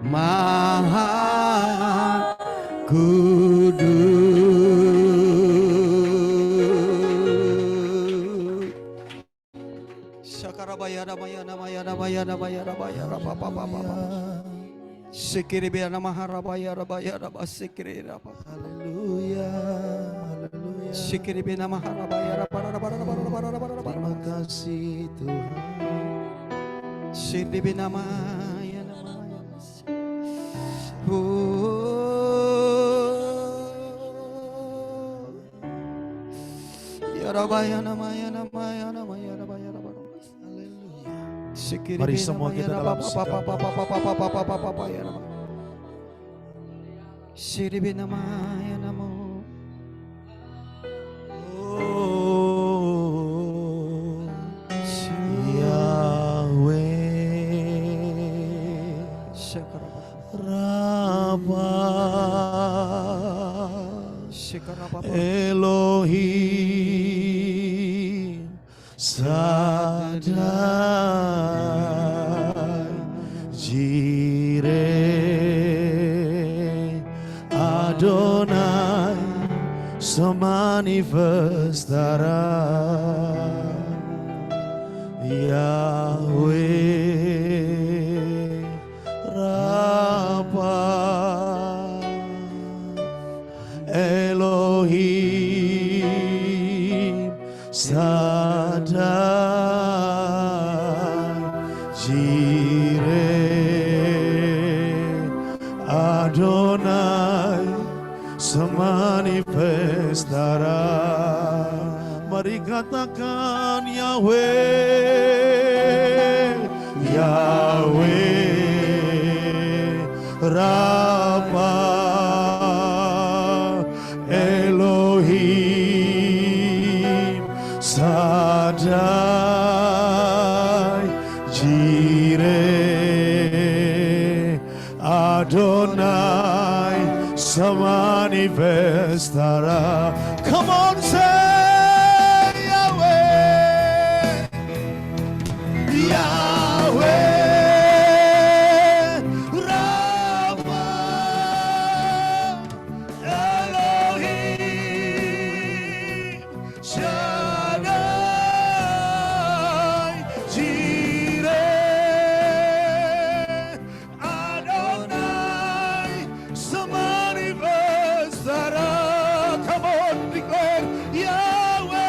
Maha Kudus. Sakarabaya namaya namaya namaya namaya namaya rababa. Sikiribia namaha rabaya rabaya rabasikiri rababa. Haleluya, haleluya. Sikiribia namaha rabaya rabaya. Terima kasih Tuhan. Sikiribia namaya namaya. Ya rabaya namaya namaya namaya rabaya rabaya. Mari semua kita dalam sikap. Elohim Shaddai Jireh Adonai semanifestara Yahweh Rafa Elohim Shaddai Jireh Adonai semanifestara. Mari katakan Yahweh Yahweh Rafa Elohim Shaddai Jireh Adonai semanifestara. Come on, say Yahweh Yahweh Rafa Elohim Shaddai Jireh Adonai semanifestara. Come on, declare Yahweh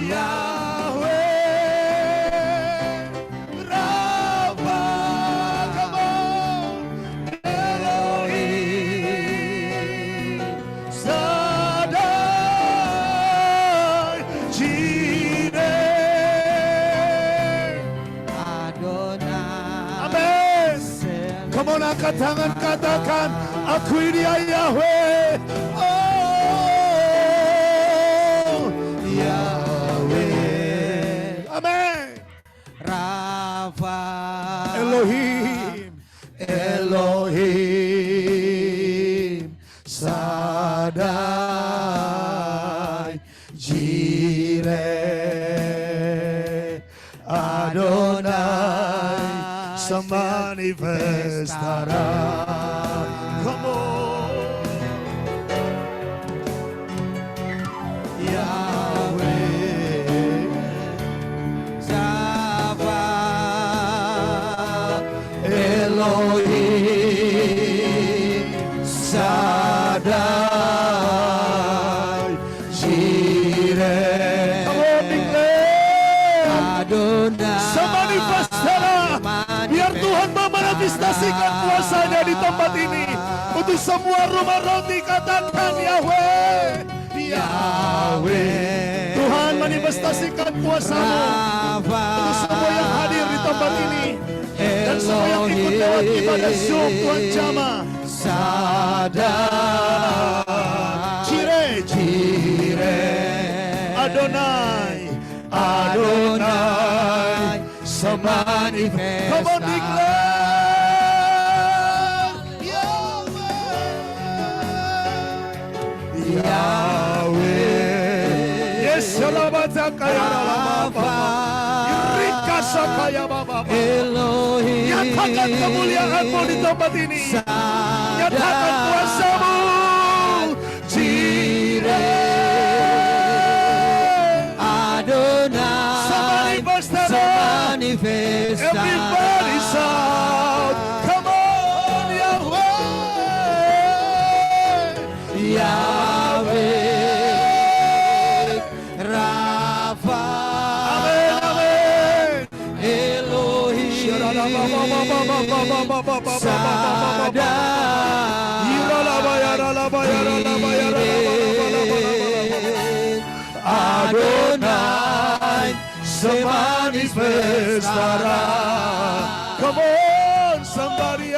Yahweh Rafa. Come on, Elohim Shaddai Jireh Adonai. Amen. Come on, angkat tangan, katakan, akui dia Yahweh. Oh, Yahweh. Amen. Rafa Elohim, Elohim, Shaddai, Jireh, Adonai, semanifestara. Come on. Yahweh, Rafa Elohim, Shaddai, Jireh. Come on, declare. Adonai. Semanifestara. Biar Tuhan memanifestasikan kuasa-Nya di tempat ini. Untuk semua rumah roti katakan Yahweh. Yahweh. Tuhan manifestasikan kuasa-Mu untuk semua yang hadir di tempat ini dan semua yang ikut lewat ibadah Zoom. Tuhan jamah. Shaddai, Jireh, Jireh, Adonai, Adonai, semanifestara. Come on, declare Yahweh, Yahweh. Yes, selamat kaya Bapa. Rika sakaya Bapa. Elohim Nyatakan kemuliaan-Mu di tempat ini. Nyatakan kuasa-Mu. Jireh Adonai semanifestara. Everybody shout, come on Yahweh. Yahweh Rafa. Amin, amin. Elohim Sada. Adonai semanifestara. Come on somebody.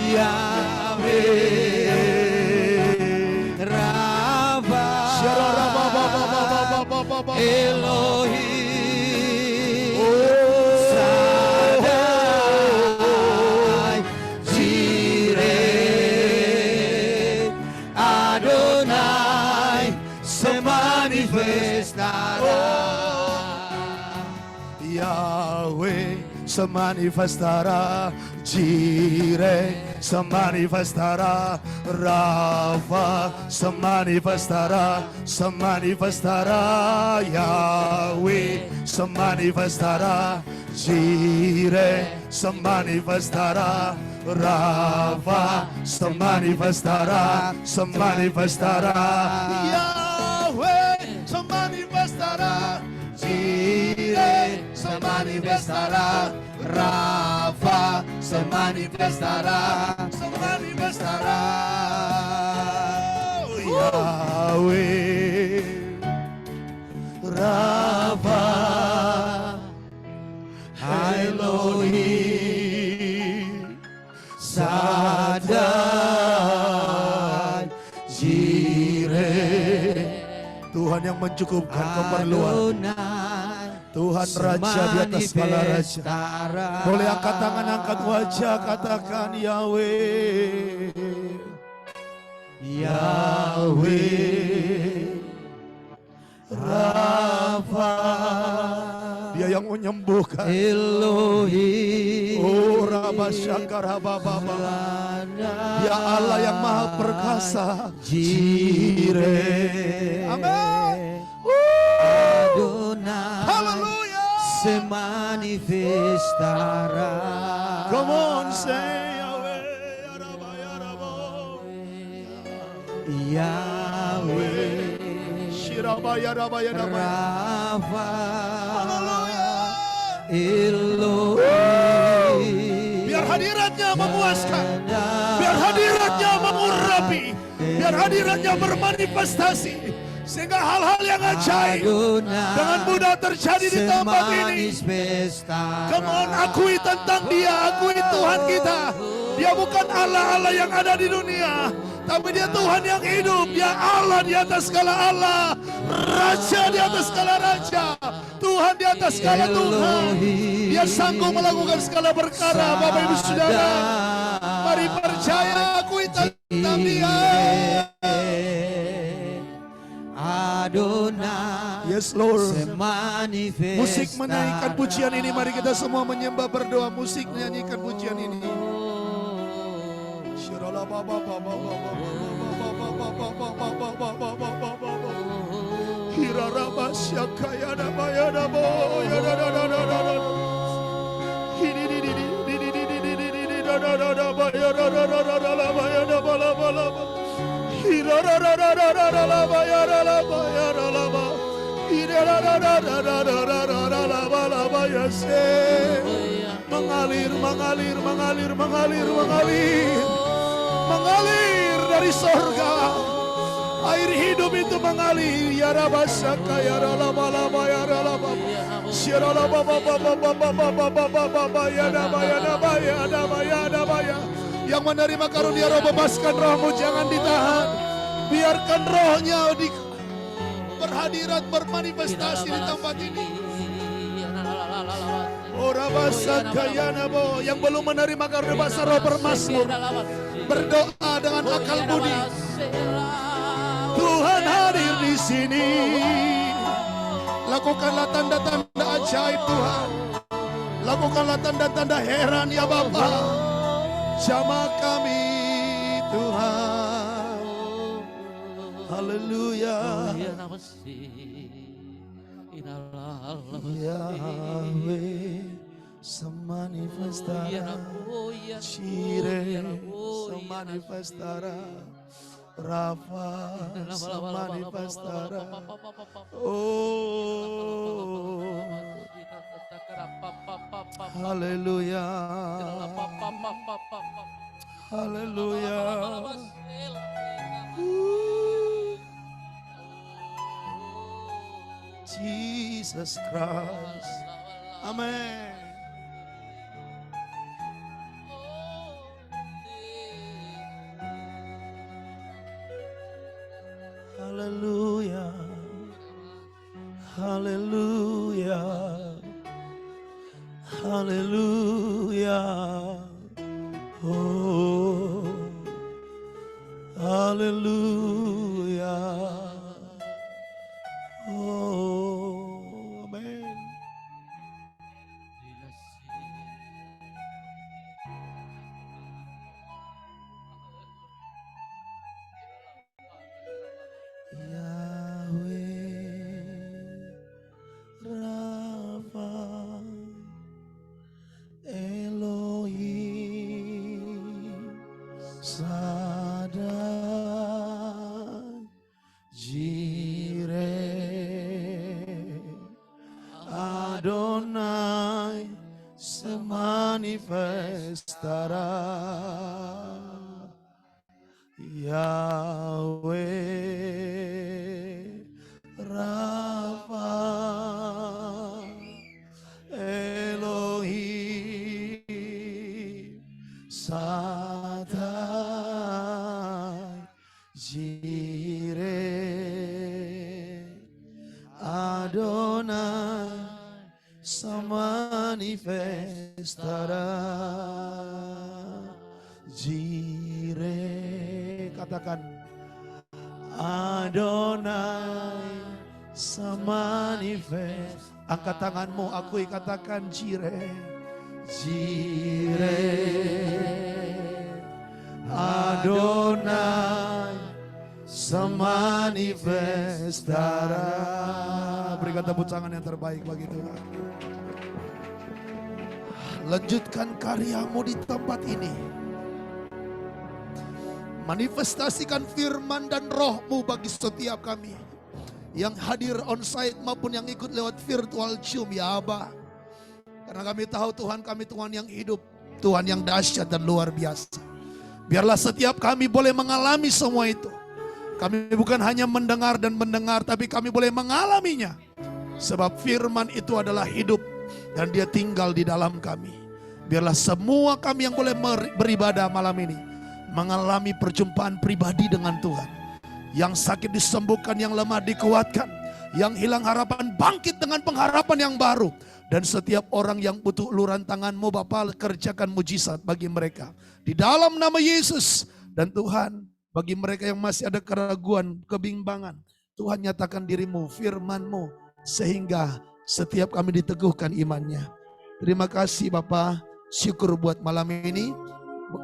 Yahweh Rafa. Elohim Shaddai. Jireh Adonai semanifestara. Yahweh semanifestara. Jireh semanifestara. Rafa semanifestara. Semanifestara. Yahweh semanifestara. Jireh semanifestara. Rafa semanifestara. Semanifestara. Yahweh semanifestara. Jireh semanifestara. Rafa semanifestara. Semanifestara. Yahweh Rafa Elohim Shaddai. Jireh Tuhan yang mencukupkan keperluan. Tuhan Raja di atas segala raja. Boleh angkat tangan, angkat wajah, katakan Yahweh. Yahweh Rafa. Dia yang menyembuhkan. Elohim Oh Rabasyakarahababa. Dia Allah yang maha perkasa. Jireh Amin. Adonai Hallelujah. semanifestara. Come on, say Yahweh. Yahweh Rafa Elohim. Biar hadiratnya memuaskan, biar hadiratnya mengurapi, biar hadiratnya bermanifestasi, sehingga hal-hal yang ajaib dengan mudah terjadi di tempat ini. Come on, akui tentang Dia, akui Tuhan kita. Dia bukan Allah-Allah yang ada di dunia, tapi Dia Tuhan yang hidup. Dia Allah di atas segala Allah, Raja di atas segala Raja, Tuhan di atas segala Tuhan. Dia sanggup melakukan segala perkara. Bapak Ibu Saudara, mari percaya, akui tentang Dia. Adonai. Yes Lord. Semanifestara. Musik menaikkan pujian ini. Mari kita semua menyembah, berdoa. Musik menyanyikan pujian ini. Mengalir, mengalir, mengalir, mengalir, mengalir, mengalir dari sorga. Air hidup itu mengalir. Ya Rabasaka, ya Ralaba, ya Ralaba, ya Ralaba, ya Daba, ya Daba, ya Daba, ya Daba, ya. Yang menerima karunia Roh, bebaskan rohmu, jangan ditahan. Biarkan rohnya berhadirat, bermanifestasi di tempat ini. Yang belum menerima karunia bahasa roh, bermazmur, berdoa dengan akal budi. Tuhan hadir di sini. Lakukanlah tanda-tanda ajaib Tuhan. Lakukanlah tanda-tanda heran ya Bapa. Jamah kami Tuhan. Haleluya. Yahweh semanifestara Cire semanifestara Rafa semanifestara. Oh haleluya. Haleluya. Jesus Christ. Amen. Haleluya. Haleluya. Haleluya. Oh. Haleluya. Oh, amen. Yahweh Rafa Elohim Shaddai Jireh Adonai semanifestara Yahweh Rafa Elohim Shaddai Jireh Adonai semanifestara Jireh. Katakan Adonai semanifest. Angkat tanganmu, akui, katakan Jireh. Jireh Adonai semanifestara. Berikan tepuk tangan yang terbaik bagi Tuhan. Lanjutkan karyamu di tempat ini. Manifestasikan firman dan rohmu bagi setiap kami yang hadir onsite maupun yang ikut lewat virtual Zoom ya Aba. Karena kami tahu Tuhan kami Tuhan yang hidup, Tuhan yang dahsyat dan luar biasa. Biarlah setiap kami boleh mengalami semua itu. Kami bukan hanya mendengar dan mendengar, tapi kami boleh mengalaminya. Sebab firman itu adalah hidup dan dia tinggal di dalam kami. Biarlah semua kami yang boleh beribadah malam ini mengalami perjumpaan pribadi dengan Tuhan. Yang sakit disembuhkan, yang lemah dikuatkan, yang hilang harapan bangkit dengan pengharapan yang baru. Dan setiap orang yang butuh uluran tanganmu Bapa, kerjakan mujizat bagi mereka. Di dalam nama Yesus. Dan Tuhan, bagi mereka yang masih ada keraguan, kebimbangan, Tuhan nyatakan dirimu, firman-Mu, sehingga setiap kami diteguhkan imannya. Terima kasih Bapa, syukur buat malam ini.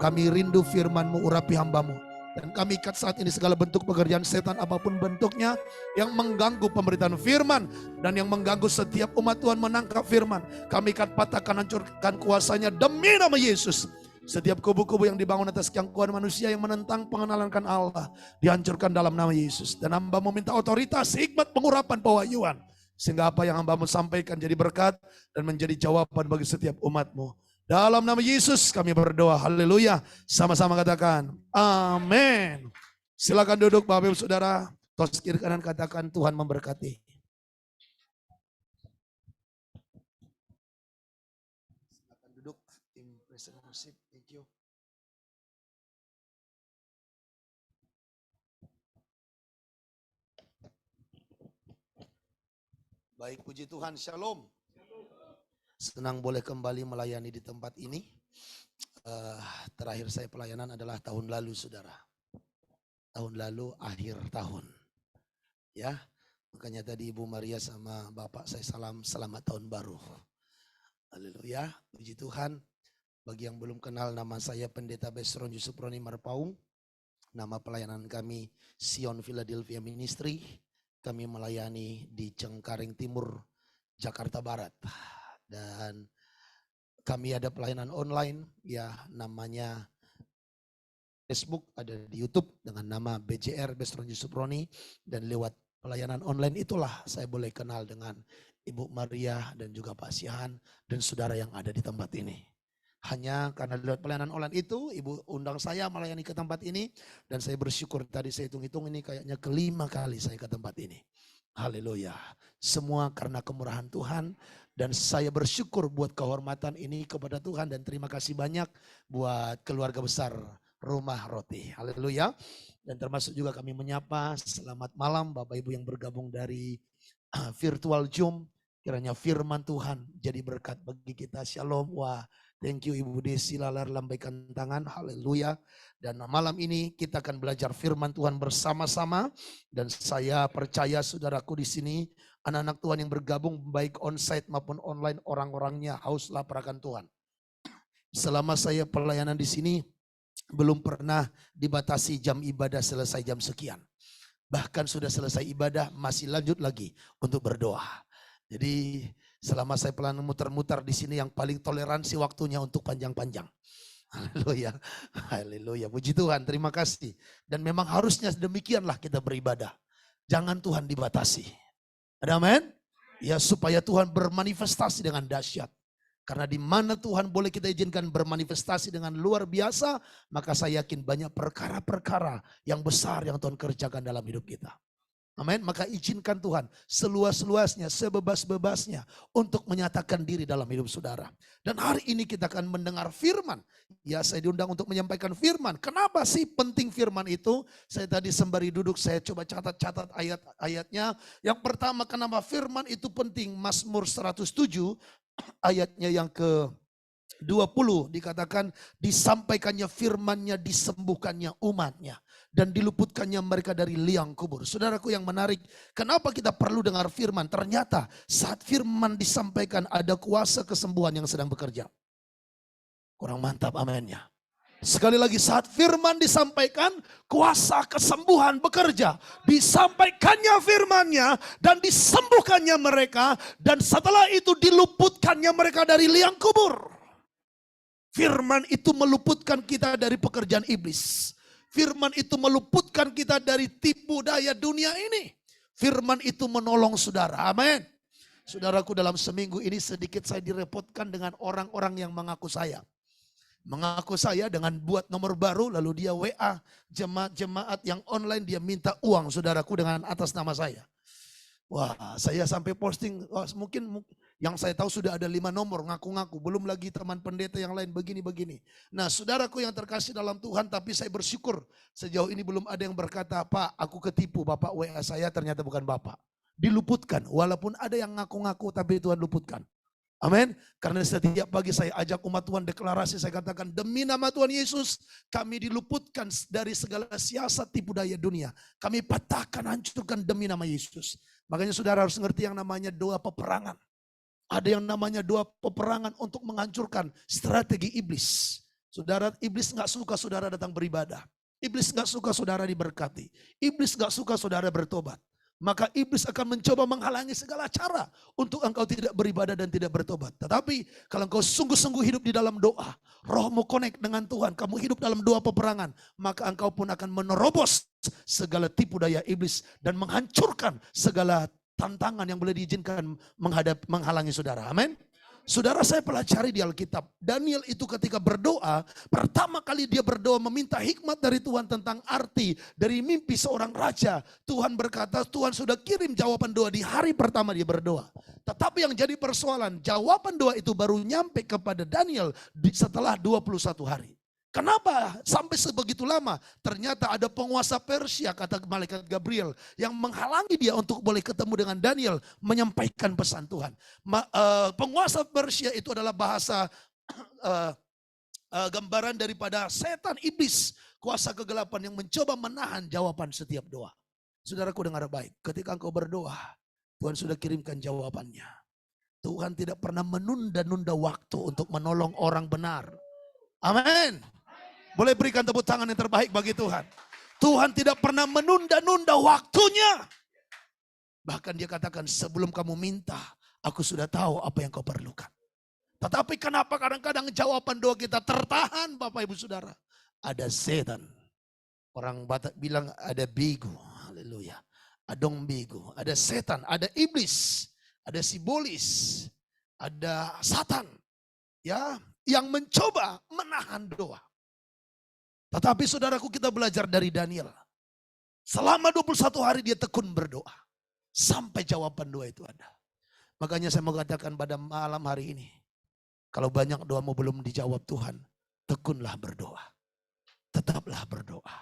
Kami rindu firman-Mu, urapi hamba-Mu. Dan kami ikat saat ini segala bentuk pekerjaan setan apapun bentuknya yang mengganggu pemberitaan firman dan yang mengganggu setiap umat Tuhan menangkap firman. Kami ikat, patahkan, hancurkan kuasanya demi nama Yesus. Setiap kubu-kubu yang dibangun atas jangkauan manusia yang menentang pengenalankan Allah dihancurkan dalam nama Yesus. Dan hamba meminta otoritas, hikmat, pengurapan, pewahyuan. Sehingga apa yang hamba sampaikan jadi berkat dan menjadi jawaban bagi setiap umat-Mu. Dalam nama Yesus kami berdoa, haleluya. Sama-sama katakan, amin. Silakan duduk Bapak Ibu Saudara. Tos kiri kanan katakan Tuhan memberkati. Silakan duduk tim present worship, thank you. Baik, puji Tuhan, shalom. Senang boleh kembali melayani di tempat ini. Terakhir saya pelayanan adalah tahun lalu saudara. Tahun lalu akhir tahun. Ya, makanya tadi Ibu Maria sama Bapak saya salam selamat tahun baru. Haleluya, puji Tuhan. Bagi yang belum kenal, nama saya Pendeta Besron Yusuf Roni Marpaung. Nama pelayanan kami Sion Philadelphia Ministry. Kami melayani di Cengkareng Timur, Jakarta Barat. Dan kami ada pelayanan online, ya namanya Facebook, ada di YouTube dengan nama BJR Besron Yusuf Roni. Dan lewat pelayanan online itulah saya boleh kenal dengan Ibu Maria dan juga Pak Sihan dan saudara yang ada di tempat ini. Hanya karena lewat pelayanan online itu, Ibu undang saya melayani ke tempat ini. Dan saya bersyukur, tadi saya hitung-hitung ini kayaknya kelima kali saya ke tempat ini. Haleluya. Semua karena kemurahan Tuhan. Dan saya bersyukur buat kehormatan ini kepada Tuhan. Dan terima kasih banyak buat keluarga besar Rumah Roti. Haleluya. Dan termasuk juga kami menyapa selamat malam Bapak Ibu yang bergabung dari virtual Zoom. Kiranya firman Tuhan jadi berkat bagi kita. Shalom. Wah, thank you Ibu Desi Lalar, lambaikan tangan. Haleluya. Dan malam ini kita akan belajar firman Tuhan bersama-sama. Dan saya percaya saudaraku di sini, anak-anak Tuhan yang bergabung baik onsite maupun online, orang-orangnya haus lapar akan Tuhan. Selama saya pelayanan di sini, belum pernah dibatasi jam ibadah selesai jam sekian. Bahkan sudah selesai ibadah masih lanjut lagi untuk berdoa. Jadi selama saya pelayanan muter-muter di sini yang paling toleransi waktunya untuk panjang-panjang. Haleluya. Haleluya. Puji Tuhan, terima kasih. Dan memang harusnya demikianlah kita beribadah. Jangan Tuhan dibatasi. Ada amin? Ya, supaya Tuhan bermanifestasi dengan dahsyat. Karena di mana Tuhan boleh kita izinkan bermanifestasi dengan luar biasa, maka saya yakin banyak perkara-perkara yang besar yang Tuhan kerjakan dalam hidup kita. Amin. Maka izinkan Tuhan seluas-luasnya, sebebas-bebasnya untuk menyatakan diri dalam hidup saudara. Dan hari ini kita akan mendengar firman. Ya, saya diundang untuk menyampaikan firman. Kenapa sih penting firman itu? Saya tadi sembari duduk saya coba catat-catat ayat-ayatnya. Yang pertama, kenapa firman itu penting? Mazmur 107 ayatnya yang ke 20 dikatakan disampaikannya firmannya, disembuhkannya umatnya dan diluputkannya mereka dari liang kubur. Saudaraku yang menarik, kenapa kita perlu dengar firman? Ternyata saat firman disampaikan ada kuasa kesembuhan yang sedang bekerja. Kurang mantap amennya. Sekali lagi, saat firman disampaikan, kuasa kesembuhan bekerja. Disampaikannya firmannya dan disembuhkannya mereka, dan setelah itu diluputkannya mereka dari liang kubur. Firman itu meluputkan kita dari pekerjaan iblis. Firman itu meluputkan kita dari tipu daya dunia ini. Firman itu menolong saudara. Amin. Saudaraku, dalam seminggu ini sedikit saya direpotkan dengan orang-orang yang mengaku sayang. Mengaku saya dengan buat nomor baru, lalu dia WA jemaat-jemaat yang online, dia minta uang saudaraku dengan atas nama saya. Wah, saya sampai posting, mungkin yang saya tahu sudah ada 5 nomor ngaku-ngaku, belum lagi teman pendeta yang lain begini-begini. Nah, saudaraku yang terkasih dalam Tuhan, tapi saya bersyukur sejauh ini belum ada yang berkata, Pak, aku ketipu, Bapak WA saya ternyata bukan Bapak. Diluputkan, walaupun ada yang ngaku-ngaku tapi Tuhan luputkan. Amin. Karena setiap pagi saya ajak umat Tuhan deklarasi, saya katakan demi nama Tuhan Yesus kami diluputkan dari segala siasat tipu daya dunia. Kami patahkan, hancurkan demi nama Yesus. Makanya saudara harus ngerti yang namanya doa peperangan. Ada yang namanya doa peperangan untuk menghancurkan strategi iblis. Saudara, iblis gak suka saudara datang beribadah. Iblis gak suka saudara diberkati. Iblis gak suka saudara bertobat. Maka iblis akan mencoba menghalangi segala cara untuk engkau tidak beribadah dan tidak bertobat. Tetapi kalau engkau sungguh-sungguh hidup di dalam doa, rohmu connect dengan Tuhan, kamu hidup dalam doa peperangan, maka engkau pun akan menerobos segala tipu daya iblis dan menghancurkan segala tantangan yang boleh diizinkan menghalangi saudara. Amin. Saudara, saya pelajari di Alkitab, Daniel itu ketika berdoa, pertama kali dia berdoa meminta hikmat dari Tuhan tentang arti dari mimpi seorang raja. Tuhan berkata, Tuhan sudah kirim jawaban doa di hari pertama dia berdoa. Tetapi yang jadi persoalan, jawaban doa itu baru nyampe kepada Daniel setelah 21 hari. Kenapa sampai sebegitu lama? Ternyata ada penguasa Persia, kata malaikat Gabriel, yang menghalangi dia untuk boleh ketemu dengan Daniel menyampaikan pesan Tuhan. Penguasa Persia itu adalah bahasa gambaran daripada setan, iblis, kuasa kegelapan yang mencoba menahan jawaban setiap doa. Saudaraku dengar baik, ketika engkau berdoa, Tuhan sudah kirimkan jawabannya. Tuhan tidak pernah menunda-nunda waktu untuk menolong orang benar. Amin. Boleh berikan tepuk tangan yang terbaik bagi Tuhan. Tuhan tidak pernah menunda-nunda waktunya. Bahkan dia katakan, sebelum kamu minta, aku sudah tahu apa yang kau perlukan. Tetapi kenapa kadang-kadang jawaban doa kita tertahan, Bapak Ibu Saudara? Ada setan. Orang Batak bilang ada bigu. Haleluya. Adong bigu. Ada setan, ada iblis, ada sibolis, ada satan. Ya, yang mencoba menahan doa. Tetapi saudaraku, kita belajar dari Daniel. Selama 21 hari dia tekun berdoa. Sampai jawaban doa itu ada. Makanya saya mau katakan pada malam hari ini. Kalau banyak doamu belum dijawab Tuhan, tekunlah berdoa. Tetaplah berdoa.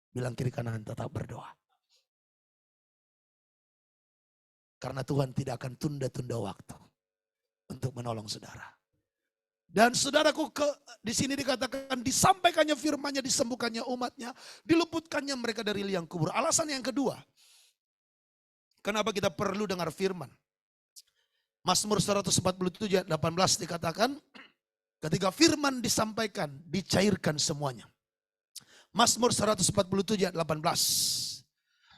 Bilang kiri kanan, tetap berdoa. Karena Tuhan tidak akan tunda-tunda waktu untuk menolong saudara. Dan saudaraku, di sini dikatakan disampaikannya firman-Nya, disembuhkannya umat-Nya, diluputkannya mereka dari liang kubur. Alasan yang kedua, kenapa kita perlu dengar firman? Mazmur 147 ayat 18 dikatakan, ketika firman disampaikan, dicairkan semuanya. Mazmur 147 ayat 18.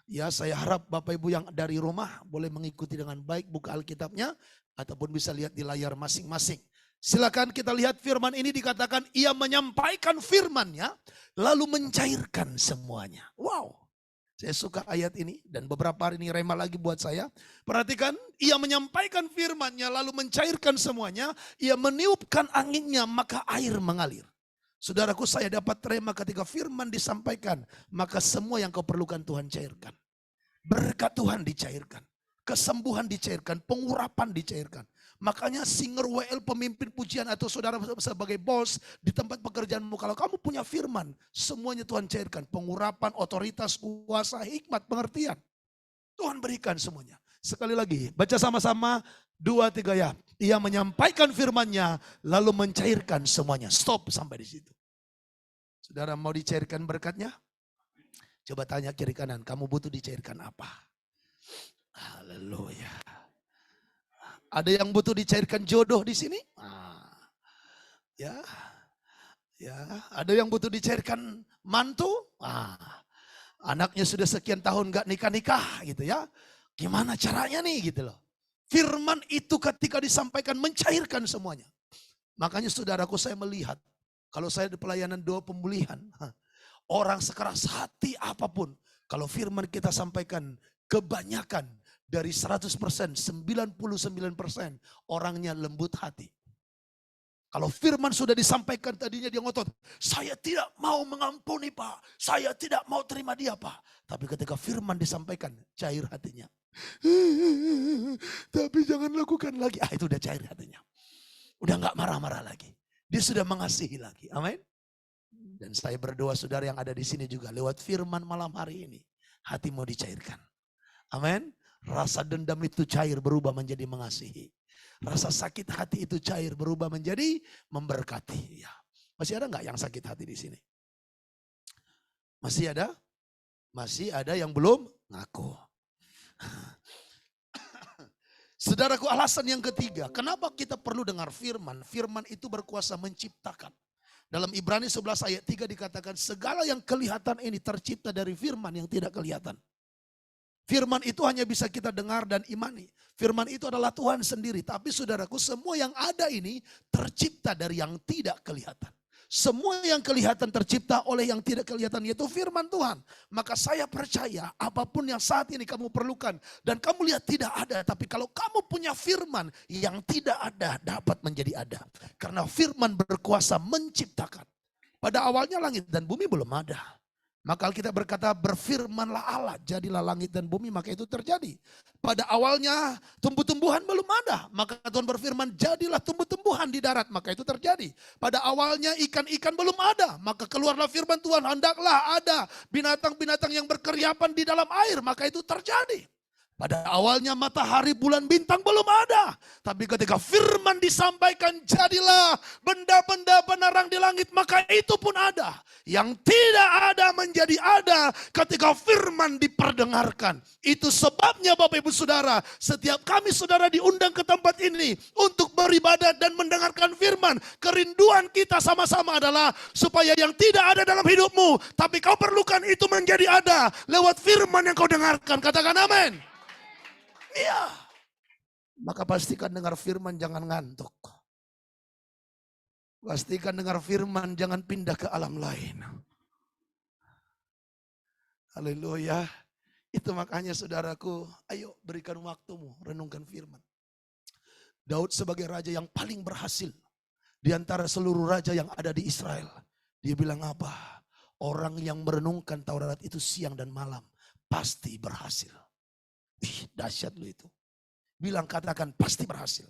Ya, saya harap Bapak Ibu yang dari rumah boleh mengikuti dengan baik, buka Alkitabnya, ataupun bisa lihat di layar masing-masing. Silakan kita lihat firman ini dikatakan, ia menyampaikan firman-Nya, lalu mencairkan semuanya. Wow. Saya suka ayat ini dan beberapa hari ini rema lagi buat saya. Perhatikan, ia menyampaikan firman-Nya lalu mencairkan semuanya. Ia meniupkan anginnya maka air mengalir. Saudaraku, saya dapat rema ketika firman disampaikan. Maka semua yang kau perlukan Tuhan cairkan. Berkat Tuhan dicairkan. Kesembuhan dicairkan, pengurapan dicairkan. Makanya singer WL, pemimpin pujian atau saudara sebagai bos di tempat pekerjaanmu, kalau kamu punya firman, semuanya Tuhan cairkan. Pengurapan, otoritas, kuasa, hikmat, pengertian. Tuhan berikan semuanya. Sekali lagi, baca sama-sama 2-3 ya. Ia menyampaikan firman-Nya lalu mencairkan semuanya. Stop sampai di situ. Saudara mau dicairkan berkatnya? Coba tanya kiri kanan, kamu butuh dicairkan apa? Haleluya. Ada yang butuh dicairkan jodoh di sini? Ya, ada yang butuh dicairkan mantu? Anaknya sudah sekian tahun gak nikah-nikah gitu ya. Gimana caranya nih gitu loh. Firman itu ketika disampaikan mencairkan semuanya. Makanya saudaraku, saya melihat kalau saya di pelayanan doa pemulihan, orang sekeras hati apapun, kalau firman kita sampaikan, kebanyakan dari 100%, 99% orangnya lembut hati. Kalau firman sudah disampaikan tadinya dia ngotot, saya tidak mau mengampuni Pak, saya tidak mau terima dia Pak. Tapi ketika firman disampaikan, cair hatinya. Tapi jangan lakukan lagi. Itu udah cair hatinya. Udah gak marah-marah lagi. Dia sudah mengasihi lagi. Amin. Dan saya berdoa saudara yang ada di sini juga lewat firman malam hari ini, hati mau dicairkan. Amin. Rasa dendam itu cair berubah menjadi mengasihi. Rasa sakit hati itu cair berubah menjadi memberkati. Ya. Masih ada nggak yang sakit hati di sini? Masih ada? Masih ada yang belum ngaku. Saudaraku, alasan yang ketiga, kenapa kita perlu dengar firman? Firman itu berkuasa menciptakan. Dalam Ibrani 11 ayat 3 dikatakan, segala yang kelihatan ini tercipta dari firman yang tidak kelihatan. Firman itu hanya bisa kita dengar dan imani. Firman itu adalah Tuhan sendiri. Tapi saudaraku, semua yang ada ini tercipta dari yang tidak kelihatan. Semua yang kelihatan tercipta oleh yang tidak kelihatan, yaitu firman Tuhan. Maka saya percaya apapun yang saat ini kamu perlukan dan kamu lihat tidak ada. Tapi kalau kamu punya firman, yang tidak ada dapat menjadi ada. Karena firman berkuasa menciptakan. Pada awalnya langit dan bumi belum ada. Maka Alkitab berkata, berfirmanlah Allah, jadilah langit dan bumi, maka itu terjadi. Pada awalnya tumbuh-tumbuhan belum ada, maka Tuhan berfirman, jadilah tumbuh-tumbuhan di darat, maka itu terjadi. Pada awalnya ikan-ikan belum ada, maka keluarlah firman Tuhan, hendaklah ada binatang-binatang yang berkeriapan di dalam air, maka itu terjadi. Pada awalnya matahari, bulan, bintang belum ada. Tapi ketika firman disampaikan, jadilah benda-benda penerang di langit, maka itu pun ada. Yang tidak ada menjadi ada ketika firman diperdengarkan. Itu sebabnya Bapak Ibu Saudara, setiap kami saudara diundang ke tempat ini untuk beribadah dan mendengarkan firman. Kerinduan kita sama-sama adalah supaya yang tidak ada dalam hidupmu, tapi kau perlukan itu menjadi ada lewat firman yang kau dengarkan. Katakan amin. Iya. Maka pastikan dengar firman, jangan ngantuk. Pastikan dengar firman, jangan pindah ke alam lain. Haleluya. Itu makanya saudaraku, ayo berikan waktumu, renungkan firman. Daud sebagai raja yang paling berhasil di antara seluruh raja yang ada di Israel. Dia bilang apa? Orang yang merenungkan Taurat itu siang dan malam pasti berhasil. Ih, dahsyat lu itu. Bilang, katakan pasti berhasil.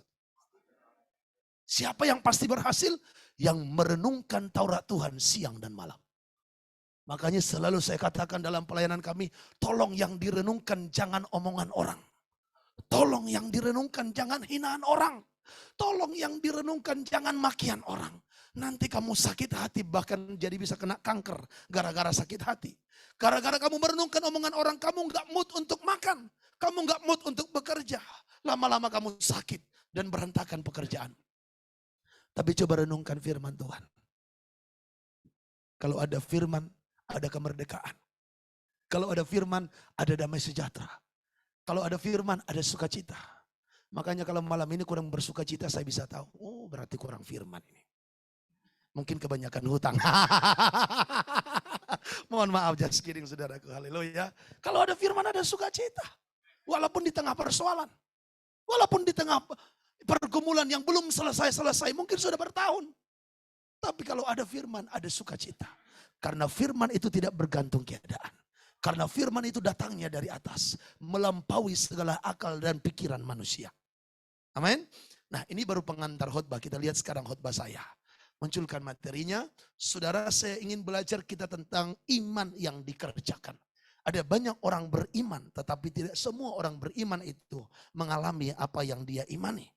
Siapa yang pasti berhasil? Yang merenungkan Taurat Tuhan siang dan malam. Makanya selalu saya katakan dalam pelayanan kami, tolong yang direnungkan jangan omongan orang. Tolong yang direnungkan jangan hinaan orang. Tolong yang direnungkan jangan makian orang. Nanti kamu sakit hati, bahkan jadi bisa kena kanker gara-gara sakit hati. Gara-gara kamu merenungkan omongan orang, kamu gak mood untuk makan. Kamu gak mood untuk bekerja. Lama-lama kamu sakit dan berantakan pekerjaan. Tapi coba renungkan firman Tuhan. Kalau ada firman, ada kemerdekaan. Kalau ada firman, ada damai sejahtera. Kalau ada firman, ada sukacita. Makanya kalau malam ini kurang bersukacita, saya bisa tahu. Oh, berarti kurang firman ini. Mungkin kebanyakan hutang. Mohon maaf, just kidding saudaraku. Haleluya. Kalau ada firman, ada sukacita. Walaupun di tengah persoalan. Walaupun di tengah pergumulan yang belum selesai-selesai. Mungkin sudah bertahun. Tapi kalau ada firman, ada sukacita. Karena firman itu tidak bergantung keadaan. Karena firman itu datangnya dari atas. Melampaui segala akal dan pikiran manusia. Amin. Nah, ini baru pengantar khotbah. Kita lihat sekarang khotbah saya. Munculkan materinya. Saudara, saya ingin belajar kita tentang iman yang dikerjakan. Ada banyak orang beriman, tetapi tidak semua orang beriman itu mengalami apa yang dia imani.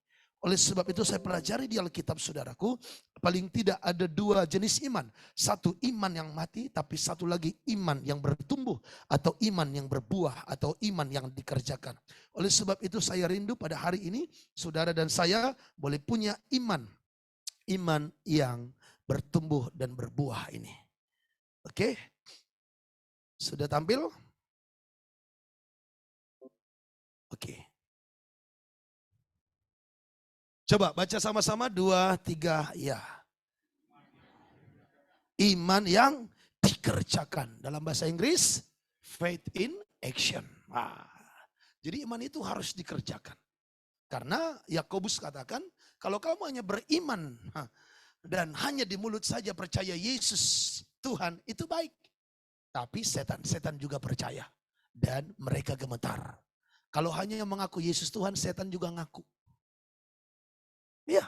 Oleh sebab itu saya pelajari di Alkitab saudaraku, paling tidak ada dua jenis iman. Satu iman yang mati, tapi satu lagi iman yang bertumbuh, atau iman yang berbuah, atau iman yang dikerjakan. Oleh sebab itu saya rindu pada hari ini, saudara dan saya boleh punya iman. Iman yang bertumbuh dan berbuah ini. Oke? Sudah tampil? Oke. Coba baca sama-sama 2, 3, ya. Iman yang dikerjakan. Dalam bahasa Inggris, faith in action. Nah, jadi iman itu harus dikerjakan. Karena Yakobus katakan, kalau kamu hanya beriman dan hanya di mulut saja percaya Yesus Tuhan, itu baik. Tapi setan juga percaya. Dan mereka gemetar. Kalau hanya yang mengaku Yesus Tuhan, setan juga ngaku. Iya.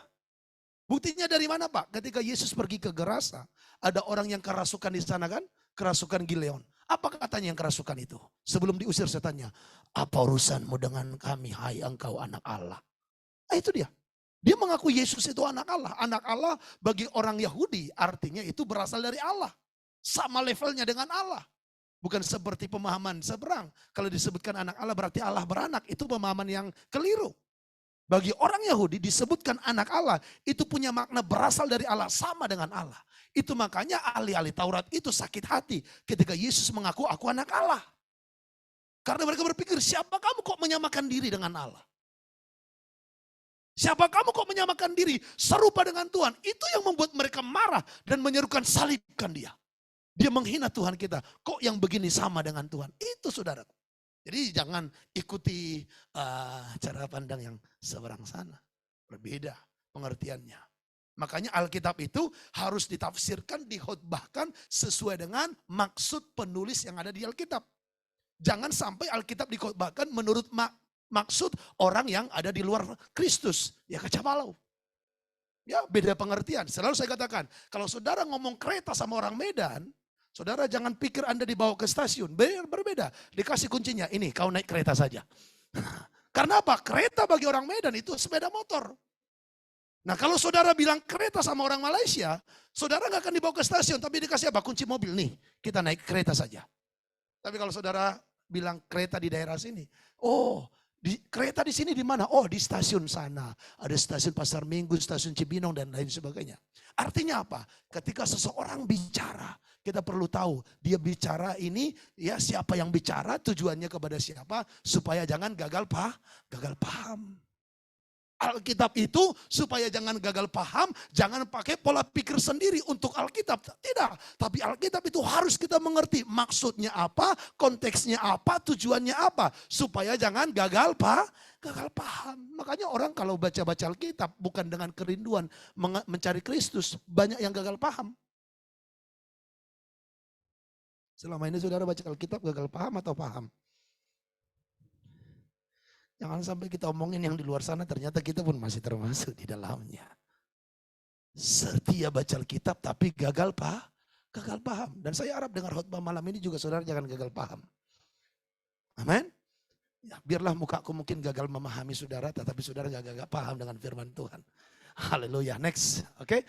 Buktinya dari mana Pak? Ketika Yesus pergi ke Gerasa, ada orang yang kerasukan di sana kan? Kerasukan Gileon. Apa katanya yang kerasukan itu? Sebelum diusir setannya. Apa urusanmu dengan kami, hai engkau anak Allah? Nah, itu dia. Dia mengaku Yesus itu anak Allah. Anak Allah bagi orang Yahudi artinya itu berasal dari Allah. Sama levelnya dengan Allah. Bukan seperti pemahaman seberang. Kalau disebutkan anak Allah berarti Allah beranak. Itu pemahaman yang keliru. Bagi orang Yahudi disebutkan anak Allah. Itu punya makna berasal dari Allah. Sama dengan Allah. Itu makanya ahli-ahli Taurat itu sakit hati. Ketika Yesus mengaku aku anak Allah. Karena mereka berpikir siapa kamu kok menyamakan diri dengan Allah. Siapa kamu kok menyamakan diri serupa dengan Tuhan. Itu yang membuat mereka marah dan menyerukan salibkan dia. Dia menghina Tuhan kita. Kok yang begini sama dengan Tuhan? Itu saudaraku. Jadi jangan ikuti cara pandang yang seberang sana. Berbeda pengertiannya. Makanya Alkitab itu harus ditafsirkan, dikhotbahkan sesuai dengan maksud penulis yang ada di Alkitab. Jangan sampai Alkitab dikhotbahkan menurut maksud orang yang ada di luar Kristus. Ya kacau balau. Ya beda pengertian. Selalu saya katakan, kalau saudara ngomong kereta sama orang Medan, saudara jangan pikir Anda dibawa ke stasiun. Berbeda. Dikasih kuncinya, ini kau naik kereta saja. Karena apa? Kereta bagi orang Medan itu sepeda motor. Nah kalau saudara bilang kereta sama orang Malaysia, saudara nggak akan dibawa ke stasiun, tapi dikasih apa? Kunci mobil nih, kita naik kereta saja. Tapi kalau saudara bilang kereta di daerah sini, oh kereta di sini di mana? Oh di stasiun sana, ada stasiun Pasar Minggu, stasiun Cibinong dan lain sebagainya. Artinya apa? Ketika seseorang bicara, kita perlu tahu dia bicara ini ya siapa yang bicara, tujuannya kepada siapa, supaya jangan gagal paham. Alkitab itu supaya jangan gagal paham, jangan pakai pola pikir sendiri untuk Alkitab. Tidak, tapi Alkitab itu harus kita mengerti maksudnya apa, konteksnya apa, tujuannya apa. Supaya jangan gagal paham. Makanya orang kalau baca-baca Alkitab bukan dengan kerinduan mencari Kristus, banyak yang gagal paham. Selama ini saudara baca Alkitab gagal paham atau paham? Jangan sampai kita omongin yang di luar sana, ternyata kita pun masih termasuk di dalamnya. Setia baca Alkitab tapi gagal paham. Dan saya harap dengar khotbah malam ini juga saudara jangan gagal paham. Amin. Ya, biarlah mukaku mungkin gagal memahami saudara, tetapi saudara gak gagal paham dengan firman Tuhan. Haleluya. Next. Oke.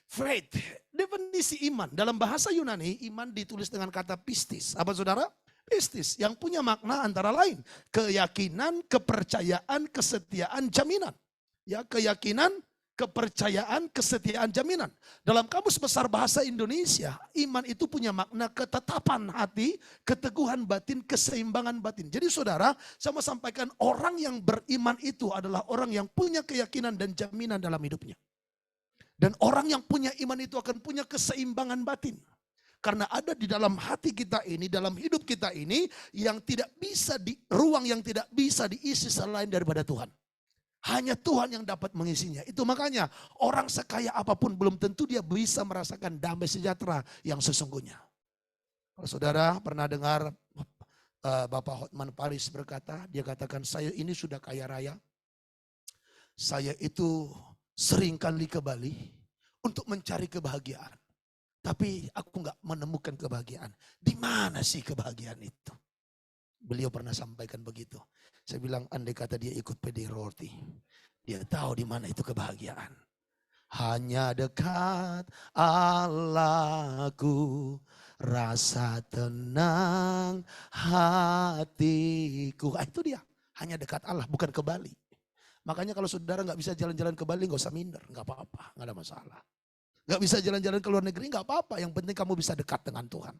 Faith. Definisi iman. Dalam bahasa Yunani, iman ditulis dengan kata pistis. Apa saudara? Pistis yang punya makna antara lain keyakinan, kepercayaan, kesetiaan, jaminan. Ya, keyakinan, kepercayaan, kesetiaan, jaminan. Dalam Kamus Besar Bahasa Indonesia, iman itu punya makna ketetapan hati, keteguhan batin, keseimbangan batin. Jadi saudara, saya mau sampaikan orang yang beriman itu adalah orang yang punya keyakinan dan jaminan dalam hidupnya. Dan orang yang punya iman itu akan punya keseimbangan batin. Karena ada di dalam hati kita ini, dalam hidup kita ini, yang tidak bisa ruang yang tidak bisa diisi selain daripada Tuhan. Hanya Tuhan yang dapat mengisinya. Itu makanya orang sekaya apapun belum tentu dia bisa merasakan damai sejahtera yang sesungguhnya. Kalau saudara pernah dengar Bapak Hotman Paris berkata, dia katakan saya ini sudah kaya raya. Saya itu seringkali ke Bali untuk mencari kebahagiaan. Tapi aku nggak menemukan kebahagiaan. Di mana sih kebahagiaan itu? Beliau pernah sampaikan begitu. Saya bilang andai kata dia ikut PD Roti, dia tahu di mana itu kebahagiaan. Hanya dekat Allahku, rasa tenang hatiku. Itu dia. Hanya dekat Allah, bukan ke Bali. Makanya kalau saudara nggak bisa jalan-jalan ke Bali, nggak usah minder, nggak apa-apa, nggak ada masalah. Gak bisa jalan-jalan ke luar negeri gak apa-apa. Yang penting kamu bisa dekat dengan Tuhan.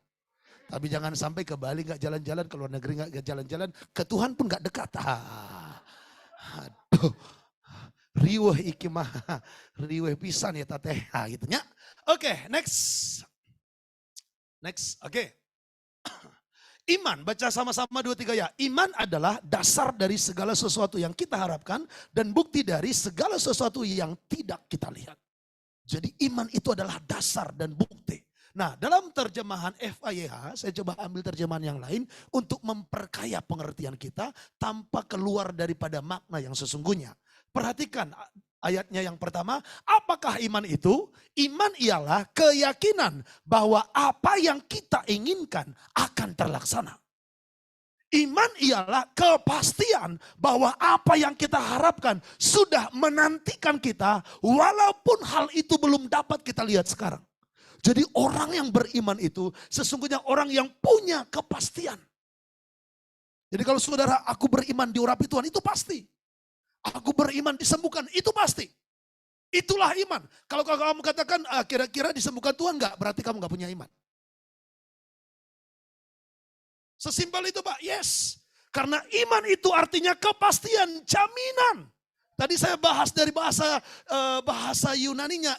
Tapi jangan sampai ke Bali gak jalan-jalan, ke luar negeri gak jalan-jalan. Ke Tuhan pun gak dekat. Aduh. Riweh ikimah. Riweh pisan ya tateh. Gitu ya. Oke, next. Oke. Iman, baca sama-sama 2, 3 ya. Iman adalah dasar dari segala sesuatu yang kita harapkan. Dan bukti dari segala sesuatu yang tidak kita lihat. Jadi iman itu adalah dasar dan bukti. Nah dalam terjemahan FAYH, saya coba ambil terjemahan yang lain untuk memperkaya pengertian kita tanpa keluar daripada makna yang sesungguhnya. Perhatikan ayatnya yang pertama, apakah iman itu? Iman ialah keyakinan bahwa apa yang kita inginkan akan terlaksana. Iman ialah kepastian bahwa apa yang kita harapkan sudah menantikan kita walaupun hal itu belum dapat kita lihat sekarang. Jadi orang yang beriman itu sesungguhnya orang yang punya kepastian. Jadi kalau saudara aku beriman diurapi Tuhan itu pasti. Aku beriman disembuhkan itu pasti. Itulah iman. Kalau kamu katakan kira-kira disembuhkan Tuhan enggak, berarti kamu enggak punya iman. Sesimpel itu Pak, yes. Karena iman itu artinya kepastian, jaminan. Tadi saya bahas dari bahasa Yunaninya,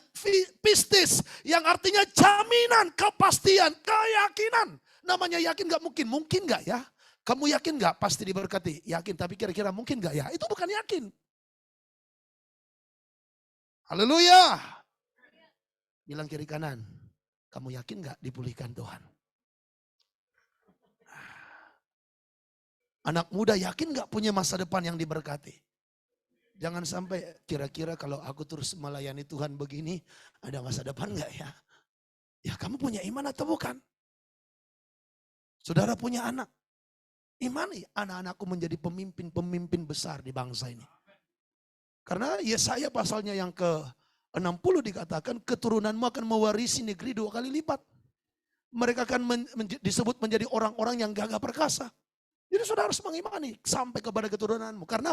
pistis. Yang artinya jaminan, kepastian, keyakinan. Namanya yakin gak mungkin, mungkin gak ya? Kamu yakin gak pasti diberkati? Yakin, tapi kira-kira mungkin gak ya? Itu bukan yakin. Haleluya. Bilang kiri kanan, kamu yakin gak dipulihkan Tuhan? Anak muda yakin gak punya masa depan yang diberkati? Jangan sampai kira-kira kalau aku terus melayani Tuhan begini, ada masa depan gak ya? Ya kamu punya iman atau bukan? Saudara punya anak. Imani anak-anakku menjadi pemimpin-pemimpin besar di bangsa ini. Karena Yesaya pasalnya yang ke-60 dikatakan keturunanmu akan mewarisi negeri 2 kali lipat. Mereka akan disebut menjadi orang-orang yang gagah perkasa. Jadi saudara harus mengimani sampai kepada keturunanmu. Karena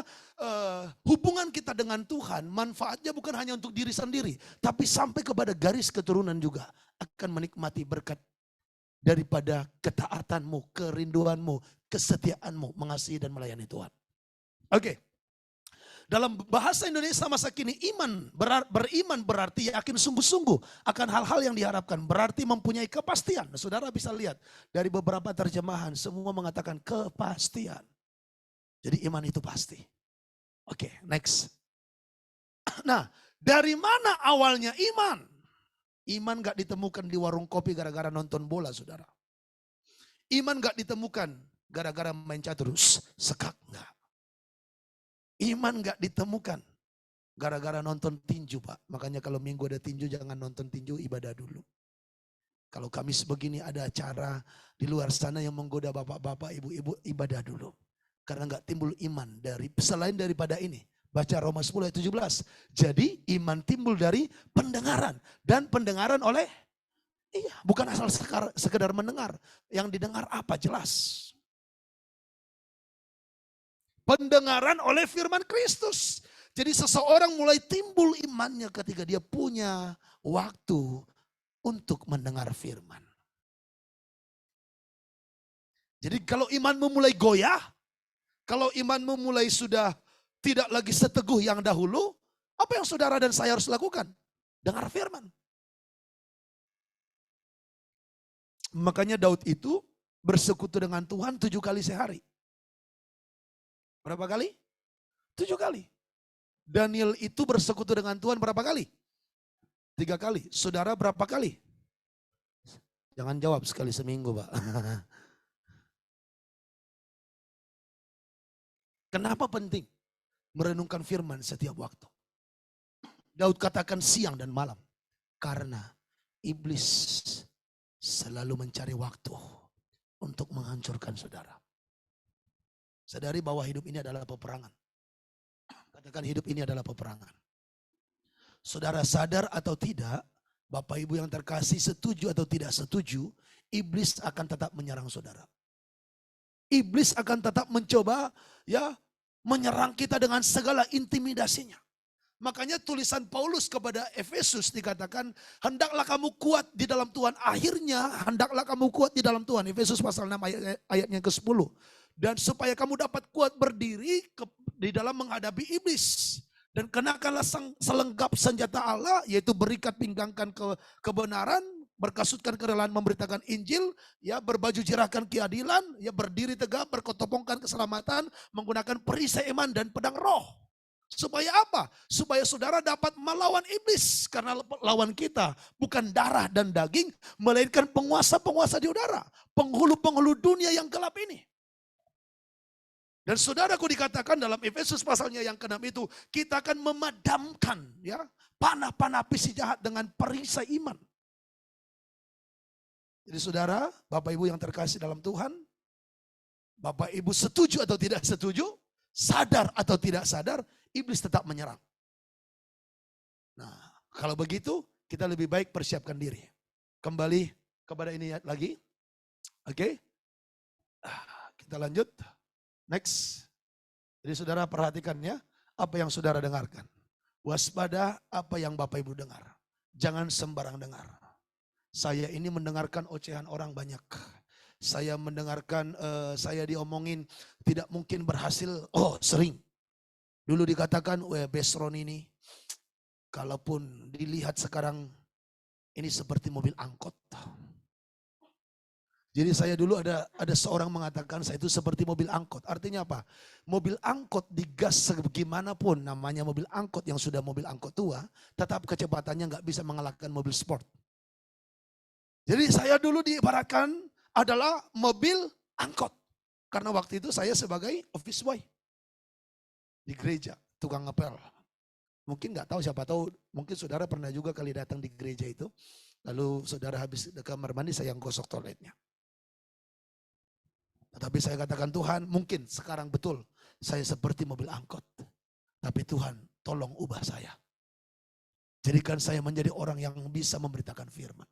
hubungan kita dengan Tuhan manfaatnya bukan hanya untuk diri sendiri. Tapi sampai kepada garis keturunan juga akan menikmati berkat daripada ketaatanmu, kerinduanmu, kesetiaanmu, mengasihi dan melayani Tuhan. Oke. Dalam bahasa Indonesia masa kini beriman berarti yakin sungguh-sungguh akan hal-hal yang diharapkan. Berarti mempunyai kepastian. Saudara bisa lihat dari beberapa terjemahan semua mengatakan kepastian. Jadi iman itu pasti. Oke, next. Nah, dari mana awalnya iman? Iman gak ditemukan di warung kopi gara-gara nonton bola, saudara. Iman gak ditemukan gara-gara main catur, sekak enggak. Iman gak ditemukan gara-gara nonton tinju, Pak. Makanya kalau minggu ada tinju jangan nonton tinju, ibadah dulu. Kalau Kamis begini ada acara di luar sana yang menggoda bapak-bapak, ibu-ibu, ibadah dulu. Karena gak timbul iman selain daripada ini. Baca Roma 10 ayat 17. Jadi iman timbul dari pendengaran. Dan pendengaran oleh, bukan asal sekedar mendengar. Yang didengar apa? Jelas. Pendengaran oleh firman Kristus. Jadi seseorang mulai timbul imannya ketika dia punya waktu untuk mendengar firman. Jadi kalau imanmu mulai goyah, kalau imanmu mulai sudah tidak lagi seteguh yang dahulu, apa yang saudara dan saya harus lakukan? Dengar firman. Makanya Daud itu bersekutu dengan Tuhan 7 kali sehari. Berapa kali? 7 kali. Daniel itu bersekutu dengan Tuhan berapa kali? 3 kali. Saudara berapa kali? Jangan jawab sekali seminggu, Pak. Kenapa penting merenungkan firman setiap waktu? Daud katakan siang dan malam. Karena iblis selalu mencari waktu untuk menghancurkan saudara. Sadari bahwa hidup ini adalah peperangan. Katakan hidup ini adalah peperangan. Saudara sadar atau tidak, Bapak Ibu yang terkasih, setuju atau tidak setuju, iblis akan tetap menyerang saudara. Iblis akan tetap mencoba menyerang kita dengan segala intimidasinya. Makanya tulisan Paulus kepada Efesus dikatakan, hendaklah kamu kuat di dalam Tuhan. Akhirnya hendaklah kamu kuat di dalam Tuhan. Efesus pasal 6 ayatnya ke-10. Dan supaya kamu dapat kuat berdiri di dalam menghadapi iblis. Dan kenakanlah selengkap senjata Allah, yaitu berikat pinggangkan kebenaran, berkasutkan kerelaan memberitakan Injil, berbaju jerahkan keadilan, berdiri tegak, berkotopongkan keselamatan, menggunakan perisai iman dan pedang roh. Supaya apa? Supaya saudara dapat melawan iblis. Karena lawan kita bukan darah dan daging, melainkan penguasa-penguasa di udara. Penghulu-penghulu dunia yang gelap ini. Dan saudaraku dikatakan dalam Efesus pasalnya yang ke-6 itu, kita akan memadamkan panah-panah api si jahat dengan perisai iman. Jadi saudara, Bapak Ibu yang terkasih dalam Tuhan, Bapak Ibu setuju atau tidak setuju, sadar atau tidak sadar, iblis tetap menyerang. Nah, kalau begitu kita lebih baik persiapkan diri. Kembali kepada ini lagi. Oke. Kita lanjut. Next. Jadi saudara perhatikan apa yang saudara dengarkan. Waspada apa yang Bapak Ibu dengar. Jangan sembarang dengar. Saya ini mendengarkan ocehan orang banyak. Saya mendengarkan, saya diomongin tidak mungkin berhasil. Oh, sering. Dulu dikatakan, Bestron ini, kalaupun dilihat sekarang, ini seperti mobil angkot. Jadi saya dulu ada seorang mengatakan saya itu seperti mobil angkot. Artinya apa? Mobil angkot digas segimanapun namanya mobil angkot yang sudah mobil angkot tua, tetap kecepatannya nggak bisa mengalahkan mobil sport. Jadi saya dulu diibaratkan adalah mobil angkot. Karena waktu itu saya sebagai office boy di gereja, tukang ngepel. Mungkin nggak tahu, siapa tahu, mungkin saudara pernah juga kali datang di gereja itu. Lalu saudara habis ke kamar mandi, saya yang gosok toiletnya. Tetapi saya katakan, Tuhan, mungkin sekarang betul saya seperti mobil angkot. Tapi Tuhan, tolong ubah saya. Jadikan saya menjadi orang yang bisa memberitakan firman.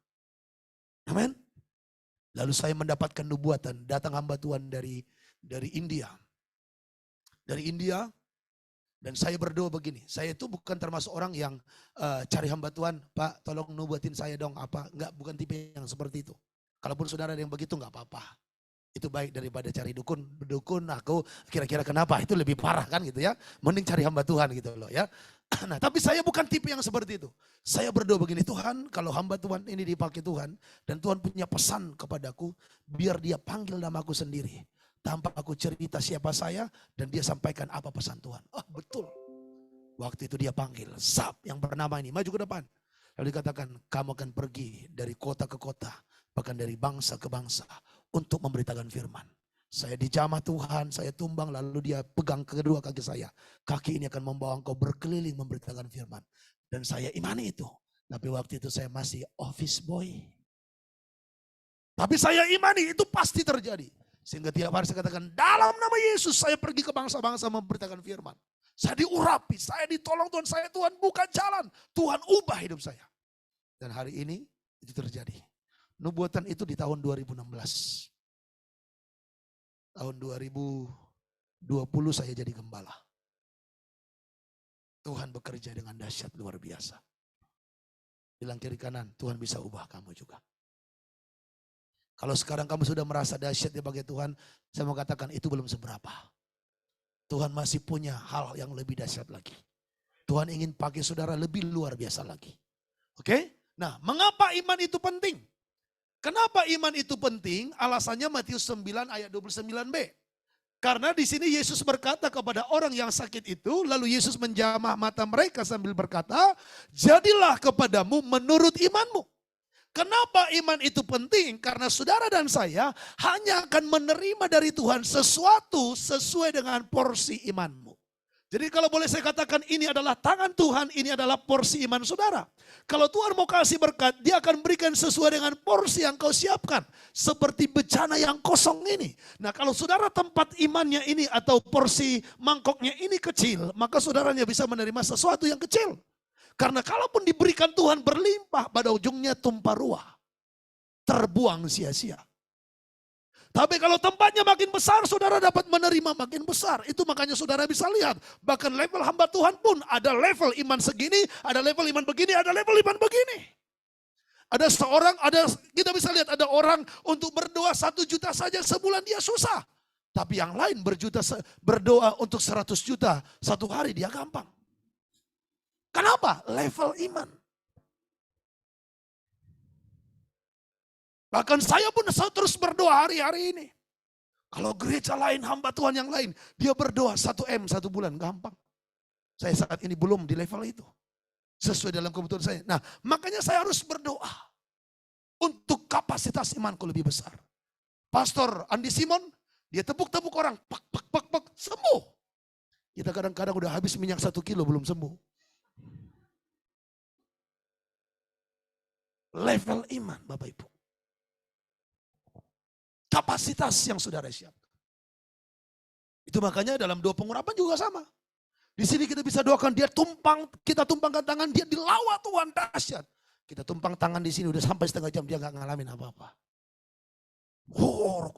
Amin. Lalu saya mendapatkan nubuatan, datang hamba Tuhan dari India. Dari India, dan saya berdoa begini, saya itu bukan termasuk orang yang cari hamba Tuhan, Pak tolong nubuatin saya dong apa. Enggak, bukan tipe yang seperti itu. Kalaupun saudara ada yang begitu enggak apa-apa. Itu baik daripada cari dukun aku kira-kira kenapa, itu lebih parah kan gitu ya. Mending cari hamba Tuhan gitu loh ya. Nah tapi saya bukan tipe yang seperti itu. Saya berdoa begini, Tuhan kalau hamba Tuhan ini dipakai Tuhan dan Tuhan punya pesan kepadaku, biar dia panggil namaku sendiri. Tanpa aku cerita siapa saya dan dia sampaikan apa pesan Tuhan. Oh betul. Waktu itu dia panggil, Sab yang bernama ini, maju ke depan. Lalu dikatakan, kamu akan pergi dari kota ke kota, bahkan dari bangsa ke bangsa untuk memberitakan firman. Saya dijamah Tuhan, saya tumbang, lalu dia pegang kedua kaki saya. Kaki ini akan membawa engkau berkeliling memberitakan firman. Dan saya imani itu. Tapi waktu itu saya masih office boy. Tapi saya imani itu pasti terjadi. Sehingga tiap hari saya katakan, dalam nama Yesus saya pergi ke bangsa-bangsa memberitakan firman. Saya diurapi, saya ditolong Tuhan, Tuhan buka jalan. Tuhan ubah hidup saya. Dan hari ini itu terjadi. Nubuatan itu di tahun 2016. Tahun 2020 saya jadi gembala. Tuhan bekerja dengan dahsyat luar biasa. Bilang kiri kanan, Tuhan bisa ubah kamu juga. Kalau sekarang kamu sudah merasa dahsyat dipakai Tuhan, saya mau katakan itu belum seberapa. Tuhan masih punya hal yang lebih dahsyat lagi. Tuhan ingin pakai saudara lebih luar biasa lagi. Oke? Nah, mengapa iman itu penting? Kenapa iman itu penting? Alasannya Matius 9 ayat 29b. Karena di sini Yesus berkata kepada orang yang sakit itu, lalu Yesus menjamah mata mereka sambil berkata, jadilah kepadamu menurut imanmu. Kenapa iman itu penting? Karena saudara dan saya hanya akan menerima dari Tuhan sesuatu sesuai dengan porsi imanmu. Jadi kalau boleh saya katakan ini adalah tangan Tuhan, ini adalah porsi iman saudara. Kalau Tuhan mau kasih berkat, dia akan berikan sesuai dengan porsi yang kau siapkan. Seperti bencana yang kosong ini. Nah kalau saudara tempat imannya ini atau porsi mangkoknya ini kecil, maka saudaranya bisa menerima sesuatu yang kecil. Karena kalaupun diberikan Tuhan berlimpah, pada ujungnya tumpah ruah. Terbuang sia-sia. Tapi kalau tempatnya makin besar, saudara dapat menerima makin besar. Itu makanya saudara bisa lihat. Bahkan level hamba Tuhan pun ada level iman segini, ada level iman begini, ada level iman begini. Ada seorang, kita bisa lihat ada orang untuk berdoa 1 juta saja sebulan dia susah. Tapi yang lain berdoa untuk 100 juta satu hari dia gampang. Kenapa? Level iman. Bahkan saya pun terus berdoa hari-hari ini. Kalau gereja lain, hamba Tuhan yang lain, dia berdoa 1 M 1 bulan, gampang. Saya saat ini belum di level itu. Sesuai dalam kebutuhan saya. Nah, makanya saya harus berdoa. Untuk kapasitas imanku lebih besar. Pastor Andi Simon, dia tepuk-tepuk orang, pak, sembuh. Kita kadang-kadang udah habis minyak 1 kilo belum sembuh. Level iman Bapak Ibu. Kapasitas yang saudara siapkan. Itu makanya dalam doa pengurapan juga sama. Di sini kita bisa doakan dia kita tumpangkan tangan dia dilawat Tuhan dahsyat. Kita tumpang tangan di sini udah sampai setengah jam dia nggak ngalamin apa-apa.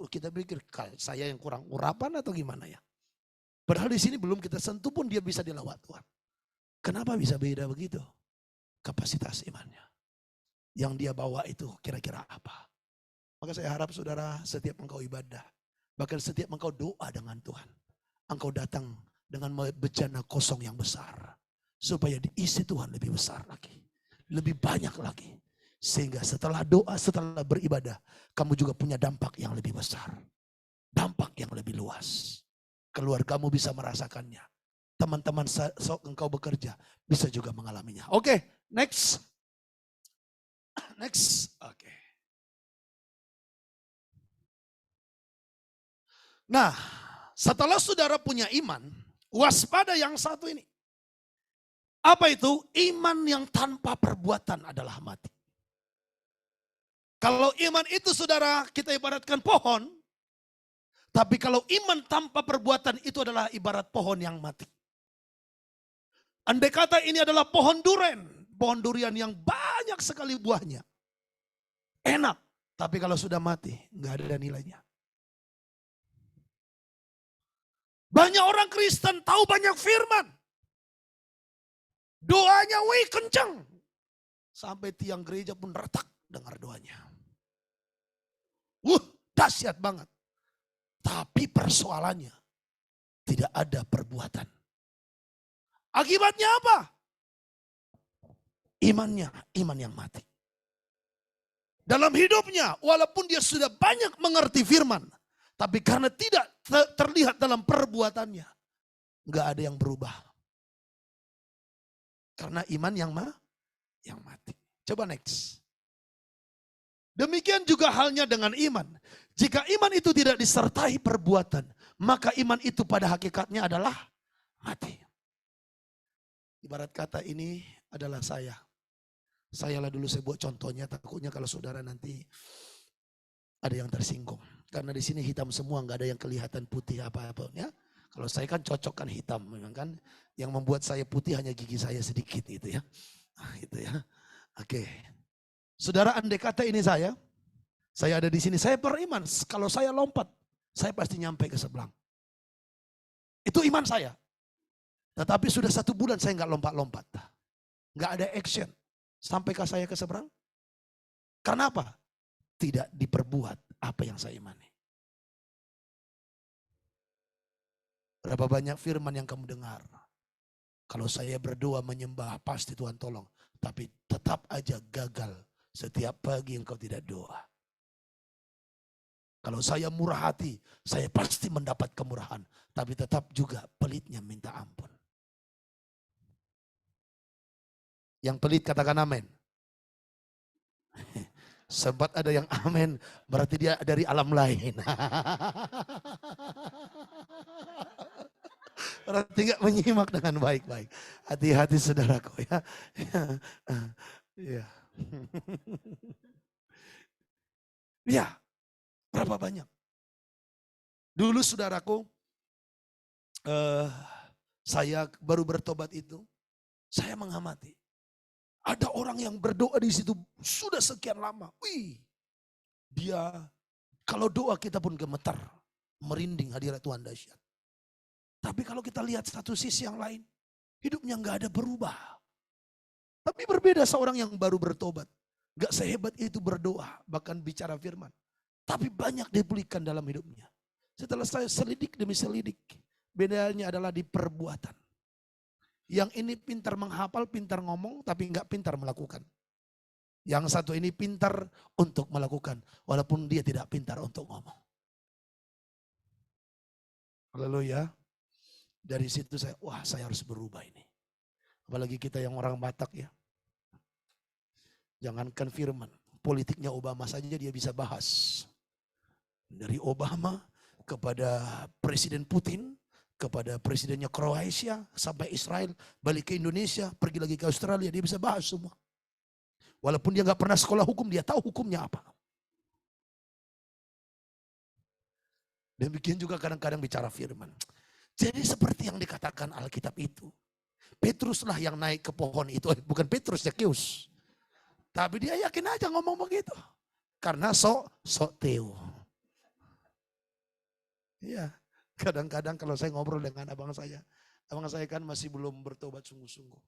Kita pikir saya yang kurang urapan atau gimana ya. Padahal di sini belum kita sentuh pun dia bisa dilawat Tuhan. Kenapa bisa beda begitu? Kapasitas imannya. Yang dia bawa itu kira-kira apa? Maka saya harap saudara setiap engkau ibadah, bahkan setiap engkau doa dengan Tuhan, engkau datang dengan bejana kosong yang besar. Supaya diisi Tuhan lebih besar lagi, lebih banyak lagi. Sehingga setelah doa, setelah beribadah, kamu juga punya dampak yang lebih besar. Dampak yang lebih luas. Keluargamu bisa merasakannya. Teman-teman engkau bekerja bisa juga mengalaminya. Oke, next. Next, oke. Nah, setelah saudara punya iman, waspada yang satu ini. Apa itu? Iman yang tanpa perbuatan adalah mati. Kalau iman itu saudara kita ibaratkan pohon, Tapi kalau iman tanpa perbuatan itu adalah ibarat pohon yang mati. Andai kata ini adalah pohon durian yang banyak sekali buahnya. Enak, tapi kalau sudah mati nggak ada nilainya. Banyak orang Kristen tahu banyak firman. Doanya kencang. Sampai tiang gereja pun retak dengar doanya. Dahsyat banget. Tapi persoalannya tidak ada perbuatan. Akibatnya apa? Iman yang mati. Dalam hidupnya, walaupun dia sudah banyak mengerti firman, tapi karena tidak terlihat dalam perbuatannya, nggak ada yang berubah. Karena iman yang mati. Coba next. Demikian juga halnya dengan iman. Jika iman itu tidak disertai perbuatan, maka iman itu pada hakikatnya adalah mati. Ibarat kata ini adalah saya. Sayalah dulu saya buat contohnya, takutnya kalau saudara nanti ada yang tersinggung. Karena di sini hitam semua, nggak ada yang kelihatan putih apa-apa. Ya. Kalau saya kan cocok kan hitam, memang kan. Yang membuat saya putih hanya gigi saya sedikit gitu ya. Gitu ya. Oke. Saudara, andai kata ini saya ada di sini, saya beriman. Kalau saya lompat, saya pasti nyampe ke seberang. Itu iman saya. Tetapi sudah 1 bulan saya nggak lompat-lompat. Nggak ada action. Sampaikah saya ke seberang? Karena apa? Tidak diperbuat apa yang saya imani. Berapa banyak firman yang kamu dengar? Kalau saya berdoa menyembah, pasti Tuhan tolong. Tapi tetap aja gagal. Setiap pagi engkau tidak doa. Kalau saya murah hati, saya pasti mendapat kemurahan. Tapi tetap juga pelitnya minta ampun. Yang pelit katakan amin. Sempat ada yang amin, berarti dia dari alam lain. Berarti gak menyimak dengan baik-baik. Hati-hati saudaraku ya. Ya. Ya, berapa banyak? Dulu saudaraku, saya baru bertobat itu, saya mengamati. Ada orang yang berdoa di situ sudah sekian lama. Dia kalau doa kita pun gemetar, merinding hadirat Tuhan dahsyat. Tapi kalau kita lihat satu sisi yang lain, hidupnya nggak ada berubah. Tapi berbeda seorang yang baru bertobat. Gak sehebat itu berdoa, bahkan bicara firman. Tapi banyak dipulihkan dalam hidupnya. Setelah saya selidik demi selidik, bedanya adalah di perbuatan. Yang ini pintar menghafal, pintar ngomong, tapi gak pintar melakukan. Yang satu ini pintar untuk melakukan, walaupun dia tidak pintar untuk ngomong. Haleluya. Dari situ saya harus berubah ini. Apalagi kita yang orang Batak ya. Jangankan firman, politiknya Obama saja dia bisa bahas. Dari Obama kepada Presiden Putin, kepada presidennya Kroasia, sampai Israel, balik ke Indonesia, pergi lagi ke Australia, dia bisa bahas semua. Walaupun dia gak pernah sekolah hukum, dia tahu hukumnya apa. Demikian juga kadang-kadang bicara firman. Jadi seperti yang dikatakan Alkitab itu. Petruslah yang naik ke pohon itu, bukan Petrus, Zakeus. Tapi dia yakin aja ngomong begitu. Karena sok teo. Iya, kadang-kadang kalau saya ngobrol dengan abang saya kan masih belum bertobat sungguh-sungguh.